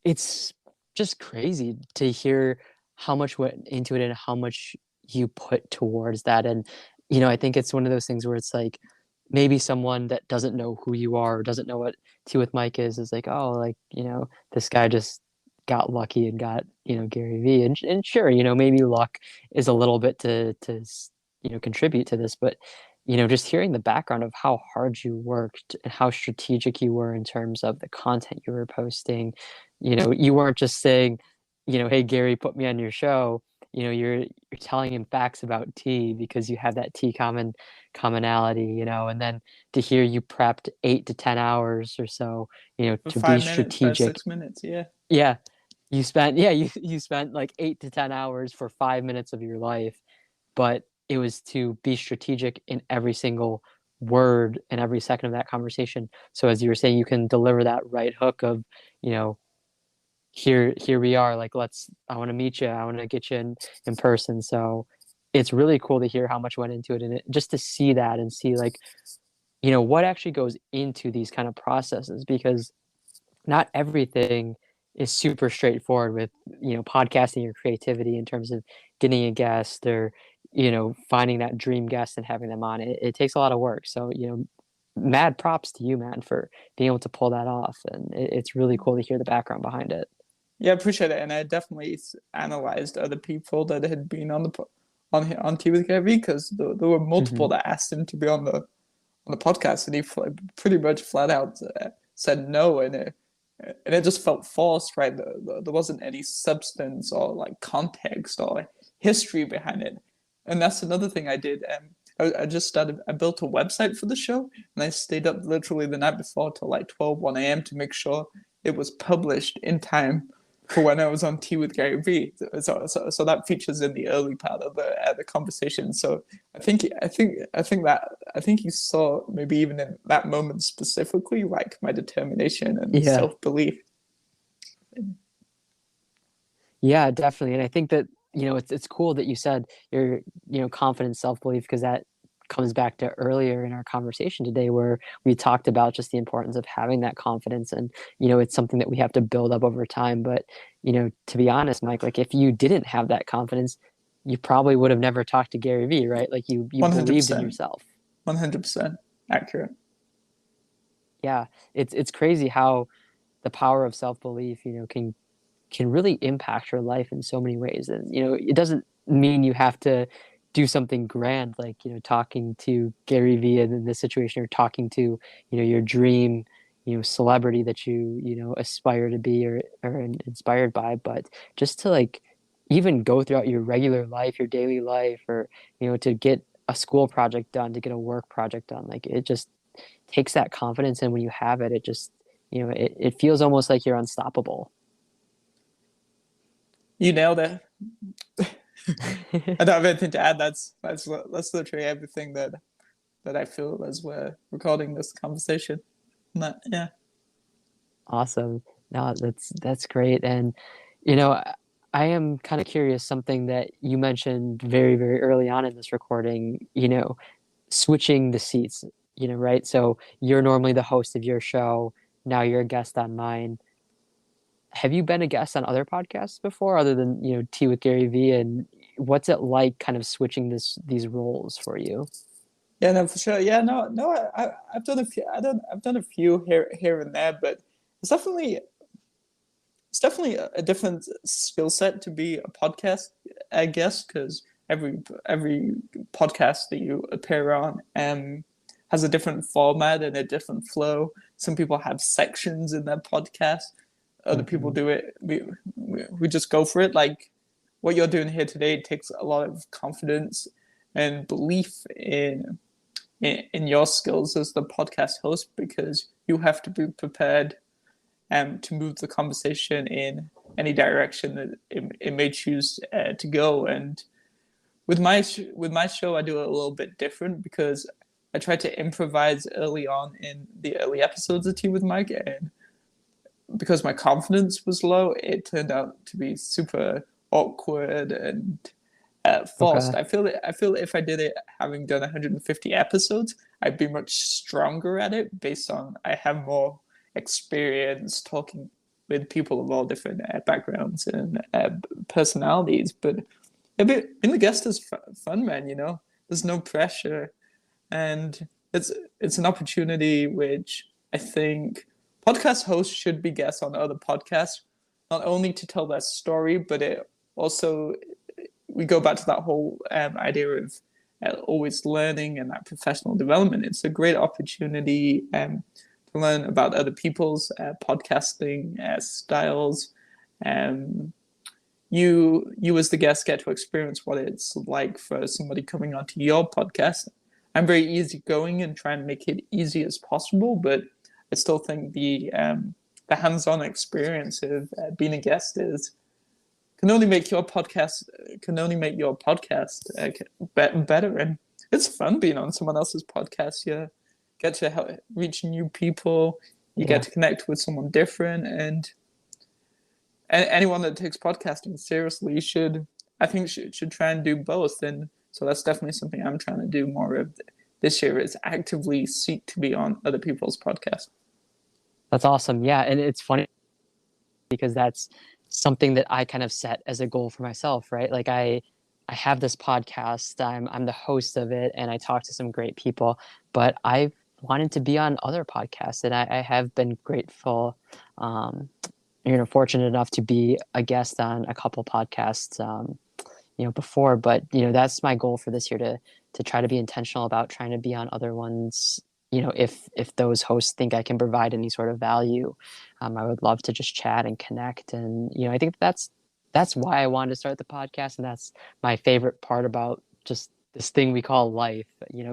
it's just crazy to hear how much went into it and how much you put towards that. And, I think it's one of those things where it's like maybe someone that doesn't know who you are or doesn't know what Tea with Mike is like, oh, like, this guy just got lucky and got, Gary Vee. And sure, maybe luck is a little bit to contribute to this, but just hearing the background of how hard you worked and how strategic you were in terms of the content you were posting. You weren't just saying, hey Gary, put me on your show. You're telling him facts about tea because you have that tea commonality, and then to hear you prepped 8 to 10 hours or so, For to be 5 minutes, five, strategic. 6 minutes, yeah. Yeah, you spent like 8 to 10 hours for 5 minutes of your life, but it was to be strategic in every single word and every second of that conversation. So as you were saying, you can deliver that right hook of, you know, here we are, like I want to meet you, I want to get you in person. So it's really cool to hear how much went into it, and just to see that and see like, what actually goes into these kind of processes, because not everything is super straightforward with podcasting or creativity in terms of getting a guest or finding that dream guest and having them on. It takes a lot of work, so mad props to you, man, for being able to pull that off, and it's really cool to hear the background behind it. Yeah, I appreciate it, and I definitely analyzed other people that had been on Tea with Gary because there were multiple Hmm. that asked him to be on the podcast, and he pretty much flat out said no, and it just felt forced, right? There wasn't any substance or like context or history behind it, and that's another thing I did. I just started. I built a website for the show, and I stayed up literally the night before till like 1 a.m. to make sure it was published in time for when I was on Tea with Gary Vee. So that features in the early part of the conversation. So I think you saw maybe even in that moment specifically, like my determination and Yeah, self belief. yeah, definitely. And I think that it's cool that you said your confidence, self-belief, because that comes back to earlier in our conversation today where we talked about just the importance of having that confidence. And it's something that we have to build up over time. But to be honest, Mike, like if you didn't have that confidence, you probably would have never talked to Gary Vee, right? Like you One hundred believed in percent, yourself. 100% accurate. Yeah, it's crazy how the power of self-belief can really impact your life in so many ways. And it doesn't mean you have to do something grand, like talking to Gary Vee in this situation, or talking to your dream celebrity that you aspire to be, or inspired by. But just to like even go throughout your regular life, your daily life, or to get a school project done, to get a work project done, like it just takes that confidence. And when you have it, it just it feels almost like you're unstoppable. You nailed it. I don't have anything to add. That's literally everything that I feel as we're recording this conversation. Yeah. Awesome. No, that's great. And you know, I am kind of curious, something that you mentioned very, very early on in this recording, switching the seats, right? So you're normally the host of your show, now you're a guest on mine. Have you been a guest on other podcasts before, other than, Tea with Gary Vee? And what's it like kind of switching these roles for you? Yeah, no, for sure. Yeah, no, I've done a few. I've done a few here and there, but it's definitely it's definitely a different skill set to be a podcast, I guess, because every podcast that you appear on has a different format and a different flow. Some people have sections in their podcast. Other people Hmm. do it. We just go for it. Like what you're doing here today takes a lot of confidence and belief in your skills as the podcast host, because you have to be prepared to move the conversation in any direction that it may choose to go. And with my show, I do it a little bit different because I try to improvise early on in the early episodes of Tea with Mike, and because my confidence was low, it turned out to be super awkward and forced. Okay. I feel if I did it having done 150 episodes, I'd be much stronger at it based on I have more experience talking with people of all different backgrounds and personalities. But being the guest is fun, man. You know, there's no pressure, and it's an opportunity which I think podcast hosts should be guests on other podcasts, not only to tell their story, but it also we go back to that whole idea of always learning and that professional development. It's a great opportunity to learn about other people's podcasting styles. Um, you as the guest get to experience what it's like for somebody coming onto your podcast. I'm very easygoing and try and make it easy as possible, but I still think the hands-on experience of being a guest is can only make your podcast better, and it's fun being on someone else's podcast. You get to help reach new people, you get Yeah. to connect with someone different, and anyone that takes podcasting seriously should try and do both. And so that's definitely something I'm trying to do more of this year, is actively seek to be on other people's podcasts. That's awesome. Yeah, and it's funny because that's something that I kind of set as a goal for myself, right? Like I have this podcast, I'm the host of it, and I talk to some great people, but I wanted to be on other podcasts, and I have been grateful, fortunate enough to be a guest on a couple podcasts, before. But that's my goal for this year, to try to be intentional about trying to be on other ones. If those hosts think I can provide any sort of value, I would love to just chat and connect. And I think that's why I wanted to start the podcast, and that's my favorite part about just this thing we call life.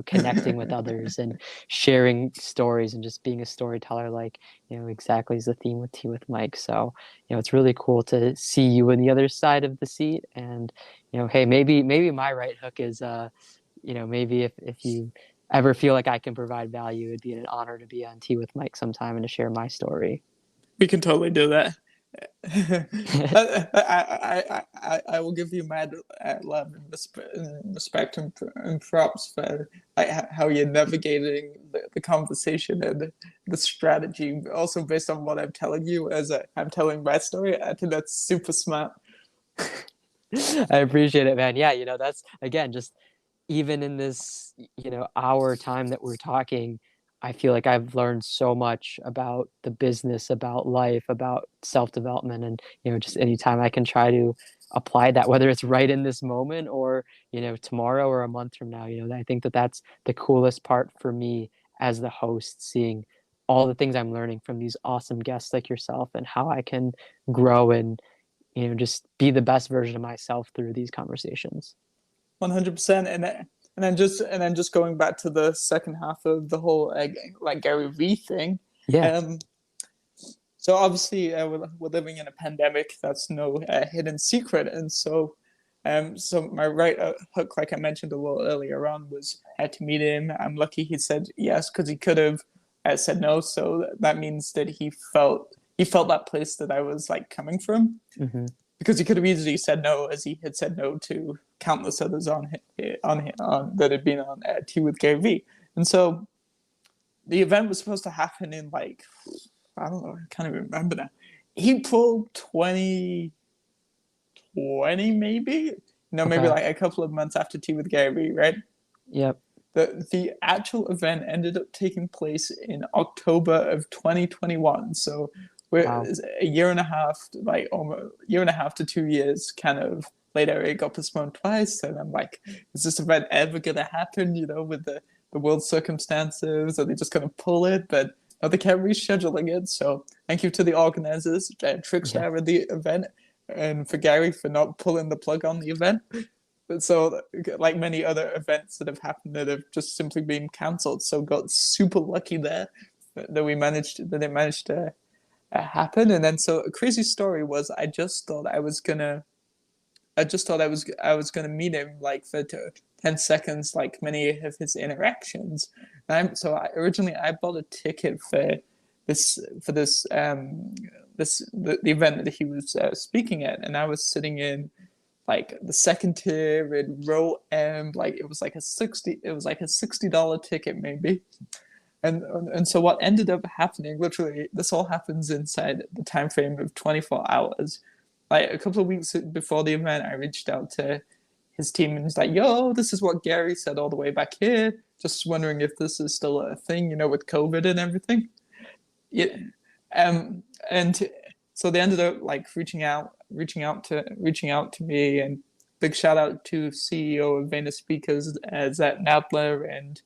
Connecting with others and sharing stories and just being a storyteller, like exactly is the theme with Tea with Mike. So it's really cool to see you on the other side of the seat. And hey, maybe my right hook is maybe if you ever feel like I can provide value, it'd be an honor to be on Tea with Mike sometime and to share my story. We can totally do that. I will give you mad love and respect and props for how you're navigating the conversation and the strategy. Also, based on what I'm telling you as I'm telling my story, I think that's super smart. I appreciate it, man. Yeah, that's again just even in this, hour time that we're talking, I feel like I've learned so much about the business, about life, about self-development. And, just anytime I can try to apply that, whether it's right in this moment or, tomorrow or a month from now, I think that that's the coolest part for me as the host, seeing all the things I'm learning from these awesome guests like yourself and how I can grow and, just be the best version of myself through these conversations. 100%. And then just going back to the second half of the whole like Gary Vee thing. Yeah. Um, so obviously we're living in a pandemic. That's no hidden secret. And so my right hook, like I mentioned a little earlier on, was I had to meet him. I'm lucky he said yes, because he could have said no. So that means that he felt that place that I was like coming from. Mm-hmm. Because he could have easily said no, as he had said no to countless others on that had been on Tea with Gary Vee. And so the event was supposed to happen in like, I don't know, I can't even remember now. April 2020, maybe? Maybe Okay. like a couple of months after Tea with Gary Vee, right? Yep. The actual event ended up taking place in October of 2021. So we're Wow. a year and a half, like almost year and a half to 2 years kind of later. It got postponed twice. And I'm like, is this event ever going to happen, with the world circumstances? Are they just going to pull it? But no, they kept rescheduling it. So thank you to the organizers, Trickstar Yeah. of the event, and for Gary for not pulling the plug on the event. But so, like many other events that have happened that have just simply been cancelled, so got super lucky there that it managed to happen. And then so a crazy story was I just thought I was gonna just thought I was gonna meet him like for 10 seconds, like many of his interactions. So originally I bought a ticket for the event that he was speaking at, and I was sitting in like the second tier in row M. Like it was like a $60 ticket maybe. And so what ended up happening, literally, this all happens inside the time frame of 24 hours. Like a couple of weeks before the event, I reached out to his team and was like, "Yo, this is what Gary said all the way back here. Just wondering if this is still a thing, with COVID and everything." Yeah. And so they ended up like reaching out to me, and big shout out to CEO of Vayner Speakers, ZAP and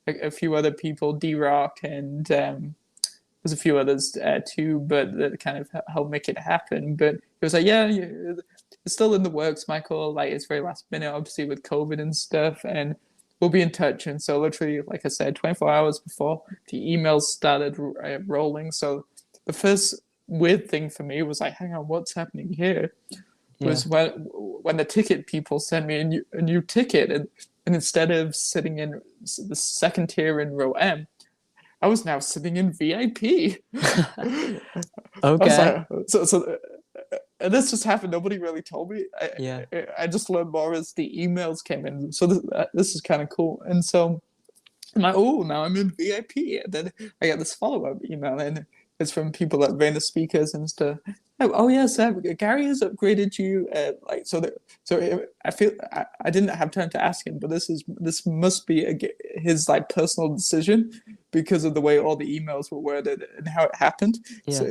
a few other people, D-Rock, and there's a few others too, but that kind of helped make it happen. But it was like, yeah, it's still in the works, Michael. Like it's very last minute, obviously with COVID and stuff, and we'll be in touch. And so literally, like I said, 24 hours before the emails started rolling. So the first weird thing for me was like, hang on, what's happening here? Was when the ticket people sent me a new ticket, and instead of sitting in the second tier in row M, I was now sitting in VIP. I was Okay. like, so and this just happened. Nobody really told me. Yeah. I just learned more as the emails came in. So this is kind of cool. And so I'm like, oh, now I'm in VIP. And then I get this follow-up email, and it's from people at Vayner Speakers and stuff. Oh yes, Gary has upgraded you. I feel I didn't have time to ask him, but this must be his like personal decision because of the way all the emails were worded and how it happened. Yeah. So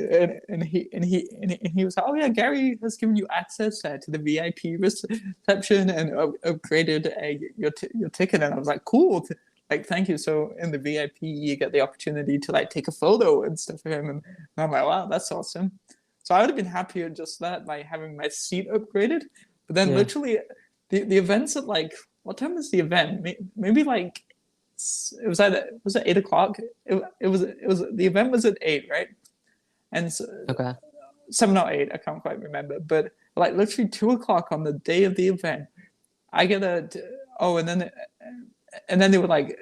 and he was like, oh yeah, Gary has given you access to the VIP reception and upgraded your ticket, and I was like, cool. Like, thank you. So in the VIP, you get the opportunity to like take a photo and stuff for him. And I'm like, wow, that's awesome. So I would have been happier just that, like having my seat upgraded. But then literally the event's at like, what time was the event? Maybe like, was it 8 o'clock? The event was at 8, right? And so, Okay. 7 or 8, I can't quite remember. But like literally 2 o'clock on the day of the event, I get and then they were like,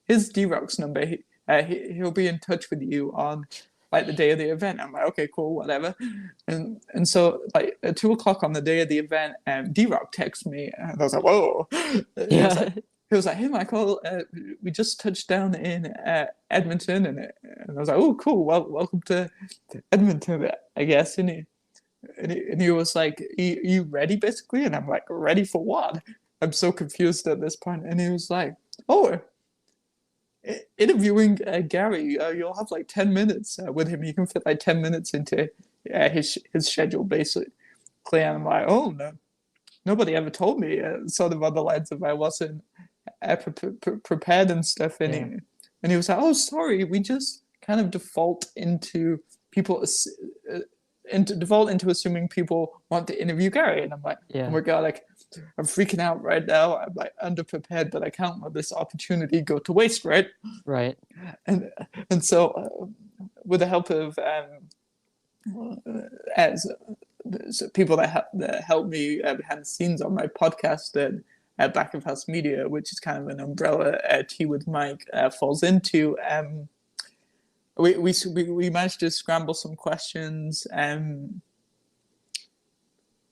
his D-Rock's number. He'll be in touch with you on like the day of the event. I'm like, okay, cool, whatever. And so like at 2 o'clock on the day of the event, D-Rock texts me, and I was like, whoa. Yeah. He was like, hey, Michael, we just touched down in Edmonton, and I was like, oh, cool. Well, welcome to Edmonton, I guess. And he was like, you ready, basically? And I'm like, ready for what? I'm so confused at this point. And he was like, oh, interviewing Gary, you'll have like 10 minutes with him. You can fit like 10 minutes into his schedule, basically. And I'm like, oh, no. Nobody ever told me, sort of on the lines of I wasn't prepared and stuff. And he was like, oh, sorry, we just kind of default into assuming people want to interview Gary. And I'm like, oh my God, like I'm freaking out right now. I'm like underprepared, but I can't let this opportunity go to waste, right? Right. And so with the help of people that help me behind the scenes on my podcast at Back of House Media, which is kind of an umbrella Tea with Mike falls into, we managed to scramble some questions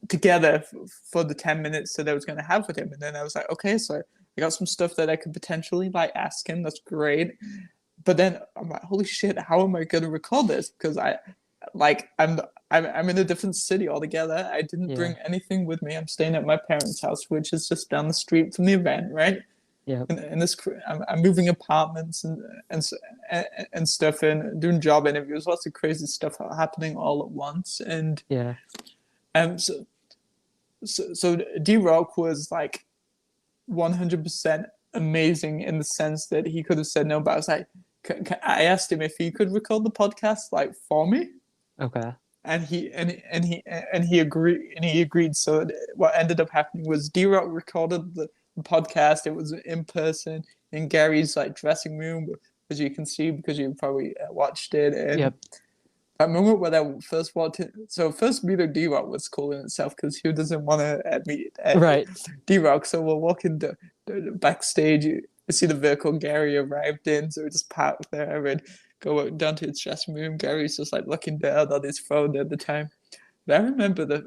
together for the 10 minutes that I was going to have with him. And then I was like, okay, so I got some stuff that I could potentially like ask him. That's great. But then I'm like, holy shit, how am I going to record this? Because I'm in a different city altogether. I didn't bring anything with me. I'm staying at my parents' house, which is just down the street from the event, right? Yeah. And I'm moving apartments and stuff, and doing job interviews, lots of crazy stuff happening all at once. And so D-Rock was like 100% amazing in the sense that he could have said no, but I was like, I asked him if he could record the podcast like for me. Okay. And he agreed. So what ended up happening was D-Rock recorded the podcast. It was in person in Gary's like dressing room, as you can see because you probably watched it. And that moment when I first walked in. So first meeting D-Rock was cool in itself because he doesn't want to meet Right. D-Rock. So we're walking the backstage. You see the vehicle Gary arrived in. So we just park there and go down to his dressing room. Gary's just like looking down on his phone at the time. But I remember that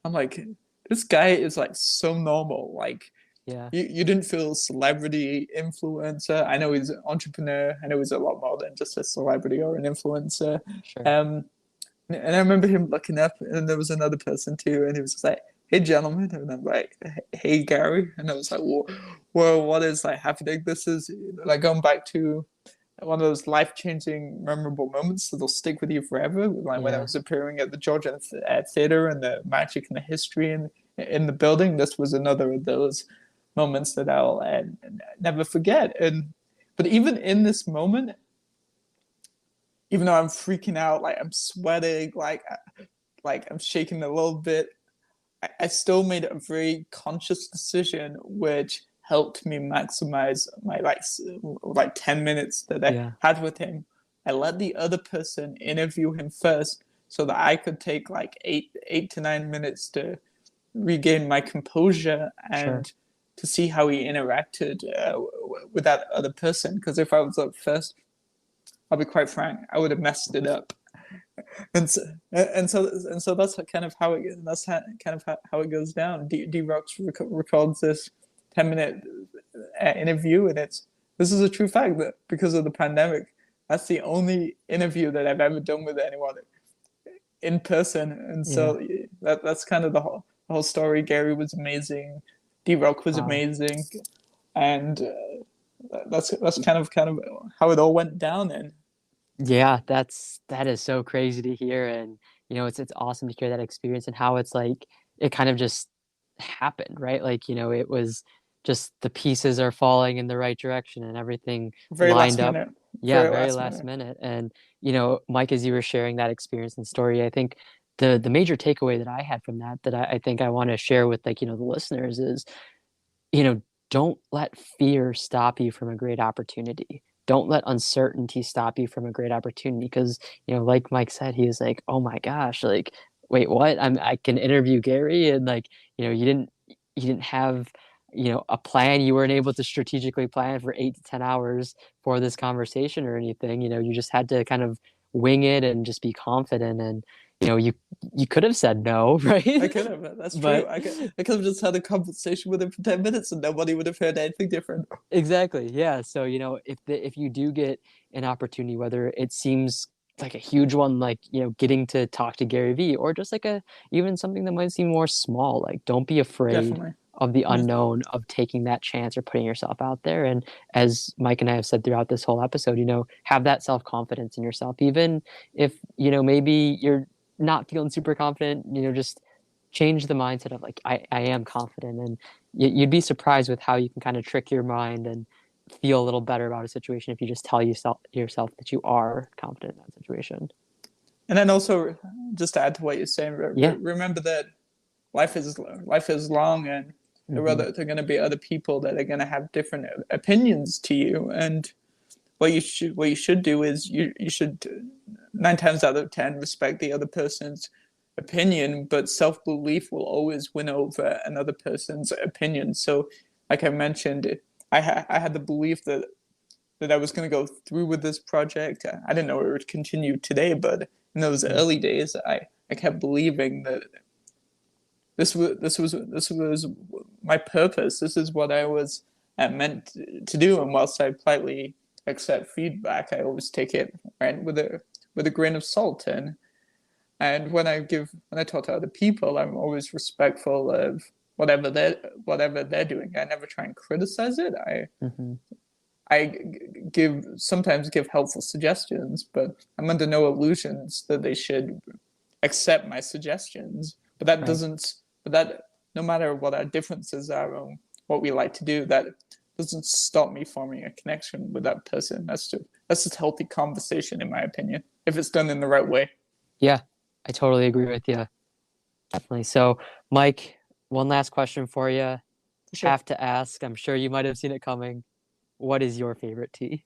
I'm like, this guy is like so normal. Like Yeah. you didn't feel celebrity influencer. I know he's an entrepreneur. I know he's a lot more than just a celebrity or an influencer. Sure. Um, and I remember him looking up, and there was another person too, and he was just like, "Hey, gentlemen," and I'm like, "Hey, Gary," and I was like, "Whoa, what is like happening? This is like going back to one of those life-changing, memorable moments that'll stick with you forever." Like when I Yeah. was appearing at the Georgia Theater and the magic and the history in the building, this was another of those moments that I'll never forget. And but even in this moment, even though I'm freaking out, like I'm sweating, like I'm shaking a little bit, I still made a very conscious decision, which helped me maximize my like 10 minutes that I Yeah. had with him. I let the other person interview him first, so that I could take like eight to 9 minutes to regain my composure Sure. and to see how he interacted with that other person. Because if I was up first, I'll be quite frank, I would have messed it up. And so that's kind of how how it goes down. D Rocks records this 10-minute interview, and this is a true fact that because of the pandemic, that's the only interview that I've ever done with anyone in person. And Yeah. so that's kind of the whole story. Gary was amazing, D Rock was Wow. amazing, and that's kind of how it all went down. And Yeah, that is so crazy to hear, and, it's awesome to hear that experience and how it's like it kind of just happened, right? Like, it was just the pieces are falling in the right direction and everything very lined last up. minute, Yeah, very very last last minute. minute. And, Mike, as you were sharing that experience and story, I think the major takeaway that I had from that I think I want to share with like, the listeners is you know, don't let fear stop you from a great opportunity. Don't let uncertainty stop you from a great opportunity because, like Mike said, he was like, "Oh my gosh, like, wait, what? I can interview Gary," and like, you didn't have, a plan. You weren't able to strategically plan for 8 to 10 hours for this conversation or anything. You just had to kind of wing it and just be confident. And you could have said no, I right? could have. That's true. But I could have just had a conversation with him for 10 minutes and nobody would have heard anything different. exactly. Yeah. So, if you do get an opportunity, whether it seems like a huge one, like, getting to talk to Gary Vee, or just like even something that might seem more small, like don't be afraid Definitely. of the Yeah. unknown, of taking that chance or putting yourself out there. And as Mike and I have said throughout this whole episode, have that self-confidence in yourself, even if, maybe you're not feeling super confident, just change the mindset of like, I am confident. And you'd be surprised with how you can kind of trick your mind and feel a little better about a situation if you just tell yourself that you are confident in that situation. And then also, just to add to what you're saying, Yeah. remember that life is long, and Hmm. there are going to be other people that are going to have different opinions to you. And what you should do is you should 9 times out of 10 respect the other person's opinion, but self belief will always win over another person's opinion. So, like I mentioned, I had the belief that I was going to go through with this project. I didn't know it would continue today, but in those Yeah. early days, I kept believing that this was my purpose. This is what I was meant to do. And whilst I politely accept feedback, I always take it right with a grain of salt. And when I talk to other people, I'm always respectful of whatever they're doing. I never try and criticize it. Hmm. I sometimes give helpful suggestions, but I'm under no illusions that they should accept my suggestions. But that Right. doesn't. But that no matter what our differences are on what we like to do, that doesn't stop me forming a connection with that person. That's just healthy conversation, in my opinion, if it's done in the right way. Yeah. I totally agree with you. Definitely. So, Mike, one last question for you. For sure. Have to ask. I'm sure you might have seen it coming. What is your favorite tea?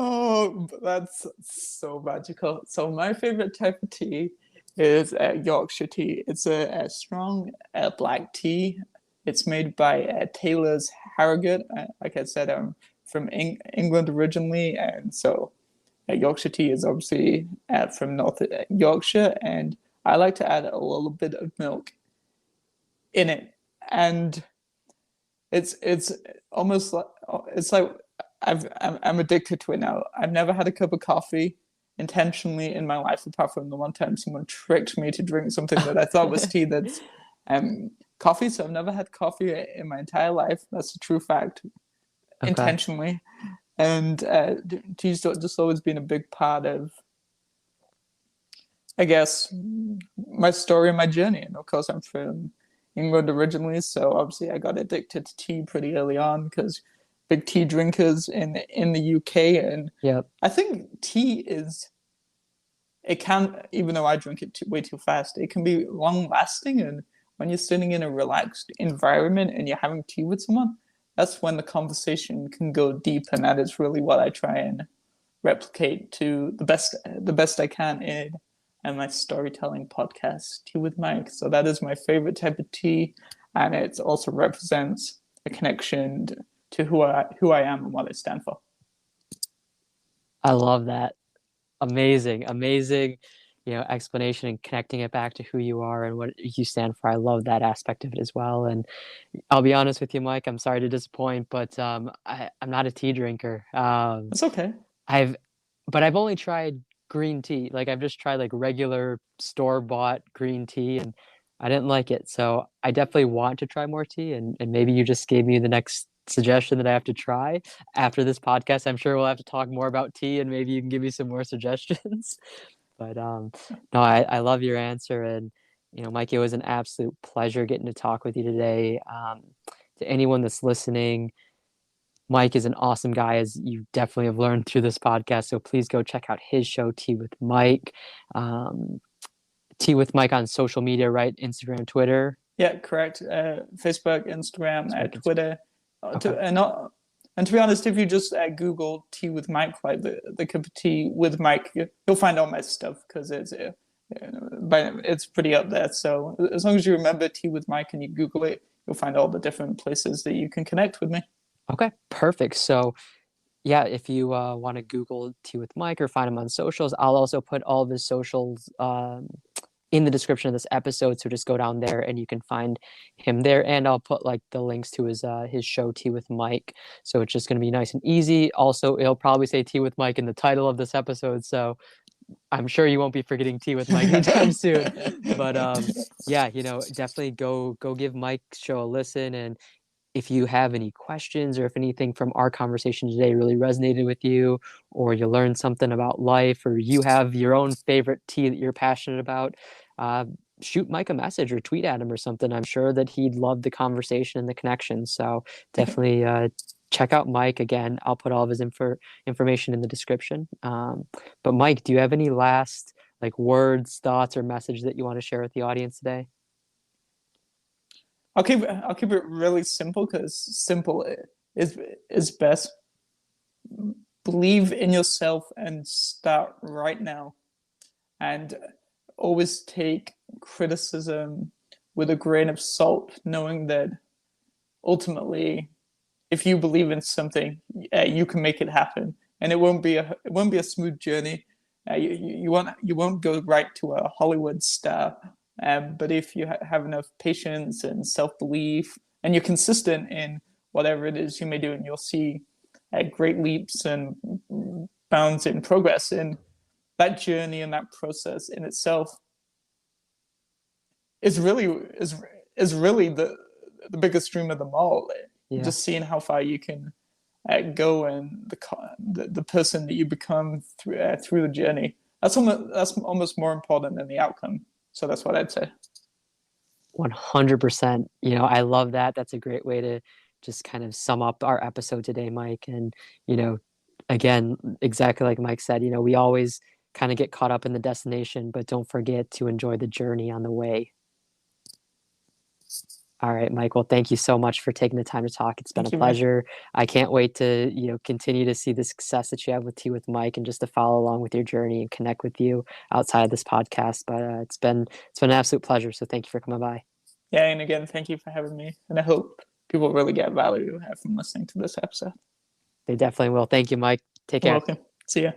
Oh, that's so magical. So my favorite type of tea is Yorkshire tea. It's a strong black tea. It's made by Taylor's Harrogate. Like I said, I'm from England originally, and so Yorkshire tea is obviously from North Yorkshire, and I like to add a little bit of milk in it, and it's almost like it's like I'm addicted to it now. I've never had a cup of coffee intentionally in my life apart from the one time someone tricked me to drink something that I thought was tea that's coffee. So I've never had coffee in my entire life. That's a true fact, Okay. intentionally. And tea's just always been a big part of, I guess, my story and my journey. And of course, I'm from England originally, so obviously I got addicted to tea pretty early on because big tea drinkers in the UK, and Yep. I think tea is it can, even though I drink it way too fast, it can be long lasting. And when you're sitting in a relaxed environment and you're having tea with someone, that's when the conversation can go deep, and that is really what I try and replicate to the best I can in and my storytelling podcast, Tea with Mike. So that is my favorite type of tea, and it also represents a connection to who I am and what I stand for. I love that. Amazing, amazing, explanation and connecting it back to who you are and what you stand for. I love that aspect of it as well. And I'll be honest with you, Mike, I'm sorry to disappoint, but I'm not a tea drinker. That's okay. I've, but I've only tried green tea. Like I've just tried like regular store-bought green tea, and I didn't like it. So I definitely want to try more tea, and maybe you just gave me the next suggestion that I have to try after this podcast. I'm sure we'll have to talk more about tea, and maybe you can give me some more suggestions. But no, I love your answer, and Mike, it was an absolute pleasure getting to talk with you today. To anyone that's listening, Mike is an awesome guy, as you definitely have learned through this podcast. So please go check out his show, Tea with Mike. Um, Tea with Mike on social media, right? Instagram, Twitter. Yeah, correct. Facebook, Instagram, Facebook, Twitter, okay. and to be honest, if you just Google tea with Mike, like the cup of tea with Mike, you'll find all my stuff because it's pretty up there. So as long as you remember tea with Mike and you Google it, you'll find all the different places that you can connect with me. Okay, perfect. So yeah, if you want to Google Tea with Mike or find him on socials, I'll also put all of his socials in the description of this episode. So just go down there and you can find him there. And I'll put like the links to his show, Tea with Mike. So it's just going to be nice and easy. Also, it'll probably say Tea with Mike in the title of this episode. So I'm sure you won't be forgetting Tea with Mike anytime soon. But yeah, definitely go give Mike's show a listen. And if you have any questions, or if anything from our conversation today really resonated with you, or you learned something about life, or you have your own favorite tea that you're passionate about, uh, shoot Mike a message or tweet at him or something. I'm sure that he'd love the conversation and the connection. So definitely check out Mike. Again, I'll put all of his information in the description. But Mike, do you have any last like words, thoughts, or message that you want to share with the audience today? I'll keep it really simple because simple is best. Believe in yourself and start right now. And always take criticism with a grain of salt, knowing that ultimately, if you believe in something, you can make it happen, and it won't be a smooth journey. You won't go right to a Hollywood star, but if you have enough patience and self belief, and you're consistent in whatever it is you may do, and you'll see great leaps and bounds in progress. And that journey and that process in itself is really is really the biggest dream of them all. Yeah. Just seeing how far you can go, and the person that you become through the journey. That's almost more important than the outcome. So that's what I'd say. 100%. I love that. That's a great way to just kind of sum up our episode today, Mike. And, you know, again, exactly like Mike said, we always kind of get caught up in the destination, but don't forget to enjoy the journey on the way. All right, Mike. Well, thank you so much for taking the time to talk. It's been a Thank you, man. pleasure. I can't wait to, continue to see the success that you have with Tea with Mike and just to follow along with your journey and connect with you outside of this podcast. But it's been an absolute pleasure. So thank you for coming by. Yeah, and again, thank you for having me. And I hope people really get value from listening to this episode. They definitely will. Thank you, Mike. Take You're care. welcome. See ya.